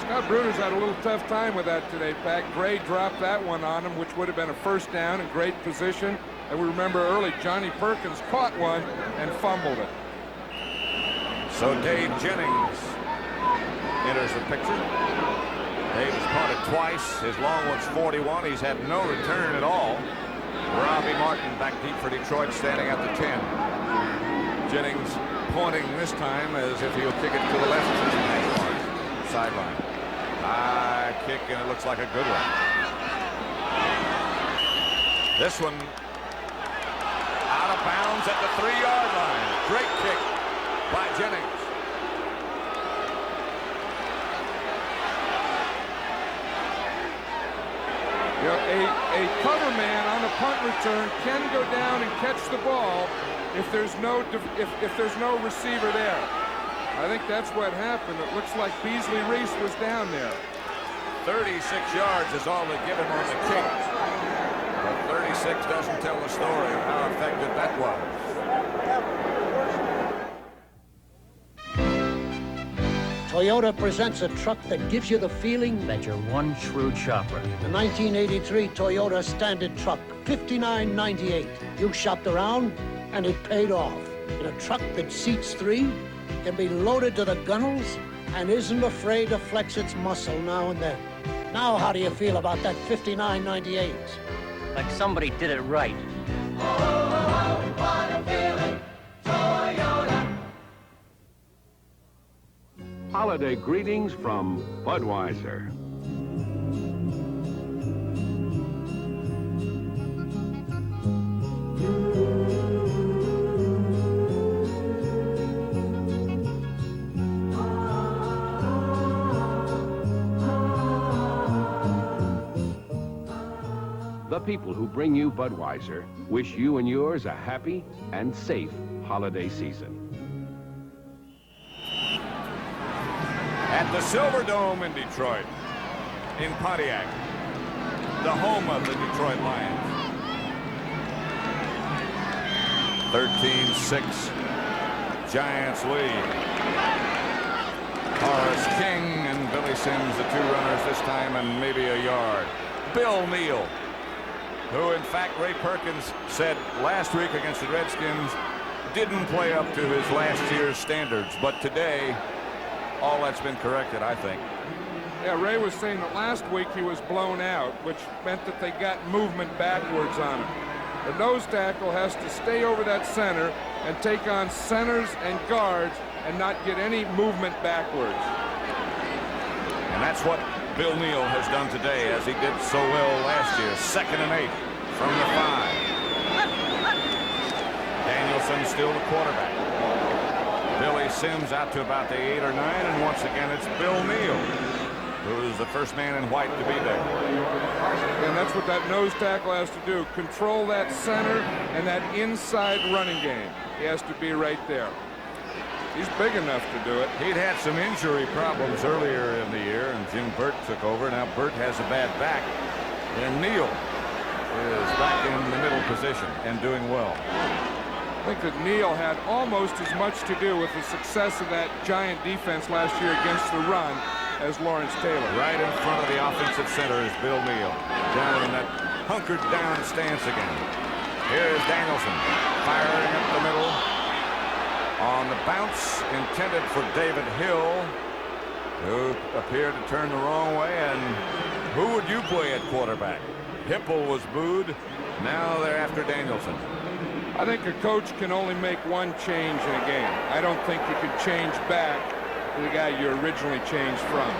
Speaker 3: Scott Bruner's had a little tough time with that today, Pat. Gray dropped that one on him, which would have been a 1st down in great position. And we remember early, Johnny Perkins caught one and fumbled it.
Speaker 2: So Dave Jennings enters the picture. Dave has punted twice. His long one's 41. He's had no return at all. Robbie Martin back deep for Detroit, standing at the 10. Jennings pointing this time as if he'll kick it to the left sideline. High kick, and it looks like a good one. This one out of bounds at the 3-yard line. Great kick by Jennings.
Speaker 3: You know, a cover man on a punt return can go down and catch the ball if there's no receiver there. I think that's what happened. It looks like Beasley Reese was down there.
Speaker 2: 36 yards is all they give him on the kick. But 36 doesn't tell the story of how effective that was.
Speaker 18: Toyota presents a truck that gives you the feeling
Speaker 19: that you're one shrewd shopper.
Speaker 18: The 1983 Toyota Standard Truck, $59.98. You shopped around, and it paid off. In a truck that seats 3, can be loaded to the gunnels, and isn't afraid to flex its muscle now and then. Now, how do you feel about that $59.98?
Speaker 19: Like somebody did it right.
Speaker 6: What a feeling, Toyota.
Speaker 5: Holiday greetings from Budweiser. The people who bring you Budweiser wish you and yours a happy and safe holiday season.
Speaker 2: At the Silver Dome in Detroit, in Pontiac, the home of the Detroit Lions. 13-6, Giants lead. Horace King and Billy Sims, the two runners this time, and maybe a yard. Bill Neal, who in fact Ray Perkins said last week against the Redskins didn't play up to his last year's standards, but today all that's been corrected, I think.
Speaker 3: Yeah, Ray was saying that last week he was blown out, which meant that they got movement backwards on him. The nose tackle has to stay over that center and take on centers and guards and not get any movement backwards.
Speaker 2: And that's what Bill Neal has done today, as he did so well last year. 2nd and 8 from the 5. Danielson still the quarterback. Billy Sims out to about the 8 or 9, and once again it's Bill Neal, who's the first man in white to be there.
Speaker 3: And that's what that nose tackle has to do, control that center and that inside running game. He has to be right there. He's big enough to do it.
Speaker 2: He'd had some injury problems earlier in the year, and Jim Burt took over. Now Burt has a bad back, and Neal is back in the middle position and doing well.
Speaker 3: I think that Neal had almost as much to do with the success of that Giant defense last year against the run as Lawrence Taylor.
Speaker 2: Right in front of the offensive center is Bill Neal, down in that hunkered down stance again. Here's Danielson firing up the middle on the bounce intended for David Hill, who appeared to turn the wrong way. And who would you play at quarterback? Hipple was booed. Now they're after Danielson.
Speaker 3: I think a coach can only make one change in a game. I don't think you can change back to the guy you originally changed from.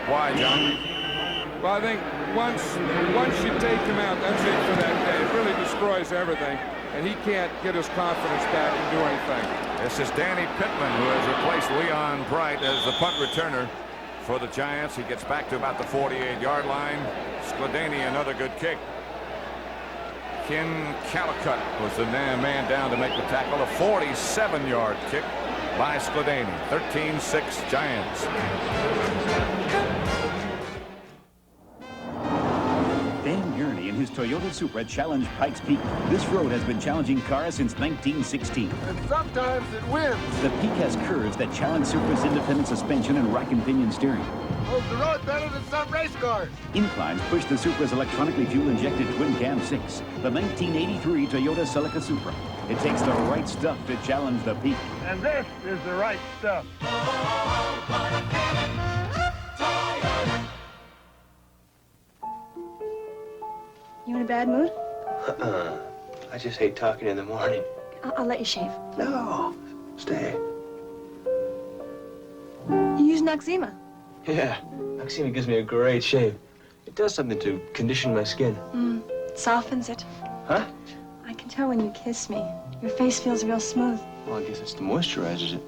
Speaker 2: Why, John?
Speaker 3: Well, I think once you take him out, that's it for that day. It really destroys everything, and he can't get his confidence back and do anything.
Speaker 2: This is Danny Pittman, who has replaced Leon Bright as the punt returner for the Giants. He gets back to about the 48-yard line. Skladany, another good kick. Ken Calicut was the man down to make the tackle. A 47-yard kick by Skladany. 13-6 Giants.
Speaker 9: Dan Gurney and his Toyota Supra challenged Pikes Peak. This road has been challenging cars since 1916.
Speaker 3: And sometimes it wins.
Speaker 9: The Peak has curves that challenge Supra's independent suspension and rack and pinion steering.
Speaker 3: Holds the road better than some race cars.
Speaker 9: Inclines push the Supra's electronically fuel-injected twin-cam 6, the 1983 Toyota Celica Supra. It takes the right stuff to challenge the Peak.
Speaker 4: And this is the right stuff.
Speaker 11: You in a bad mood?
Speaker 23: I just hate talking in the morning.
Speaker 11: I'll let you shave.
Speaker 23: No, stay.
Speaker 11: You use Noxzema.
Speaker 23: Yeah, Noxzema gives me a great shave. It does something to condition my skin.
Speaker 11: It softens it.
Speaker 23: Huh?
Speaker 11: I can tell when you kiss me. Your face feels real smooth.
Speaker 23: Well, I guess it's the moisturizers it.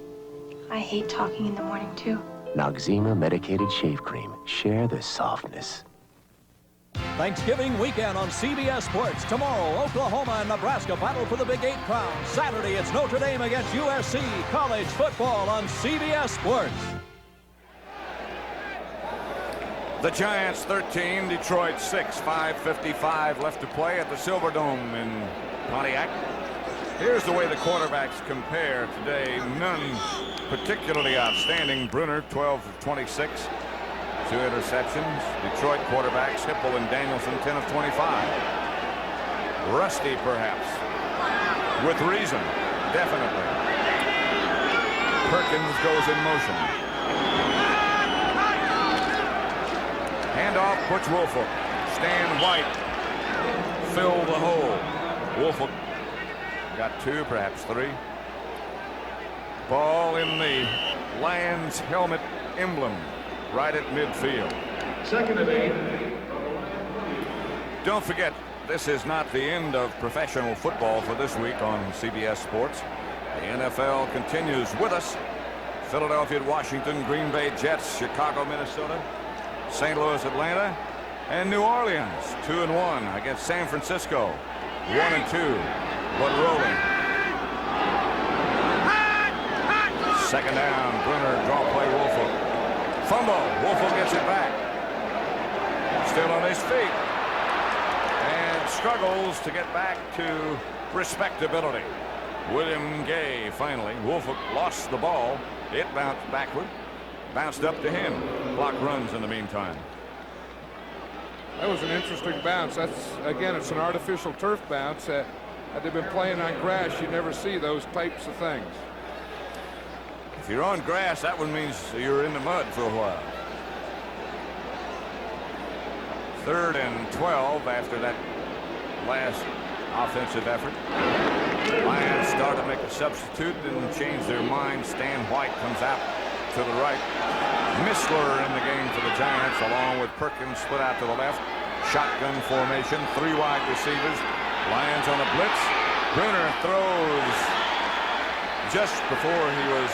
Speaker 11: I hate talking in the morning, too.
Speaker 24: Noxzema medicated shave cream. Share the softness.
Speaker 17: Thanksgiving weekend on CBS Sports. Tomorrow, Oklahoma and Nebraska battle for the Big 8 crown. Saturday, it's Notre Dame against USC. College football on CBS Sports.
Speaker 2: The Giants 13, Detroit 6, 5:55 left to play at the Silverdome in Pontiac. Here's the way the quarterbacks compare today. None particularly outstanding. Brunner, 12 of 26, 2 interceptions. Detroit quarterbacks, Hipple and Danielson, 10 of 25. Rusty, perhaps. With reason, definitely. Perkins goes in motion. Handoff, Butch Woolfolk. Stan White fill the hole. Woolfolk got 2, perhaps 3. Ball in the Lions helmet emblem right at midfield.
Speaker 16: 2nd and 8.
Speaker 2: Don't forget, this is not the end of professional football for this week on CBS Sports. The NFL continues with us. Philadelphia, Washington, Green Bay Jets, Chicago, Minnesota, St. Louis, Atlanta, And New Orleans 2-1 against San Francisco 1-2, but rolling. Second down, Bruner, draw play, Woolfolk. Fumble, Woolfolk gets it back. Still on his feet. And struggles to get back to respectability. William Gay finally. Woolfolk lost the ball. It bounced backward. Bounced up to him. Block runs in the meantime.
Speaker 3: That was an interesting bounce. That's, again, it's an artificial turf bounce. Had they been playing on grass, you never see those types of things.
Speaker 2: If you're on grass, that one means you're in the mud for a while. 3rd and 12 after that last offensive effort. Lions start to make a substitute and change their mind. Stan White comes out to the right. Missler in the game for the Giants, along with Perkins split out to the left. Shotgun formation, 3 wide receivers. Lions on a blitz. Bruner throws just before he was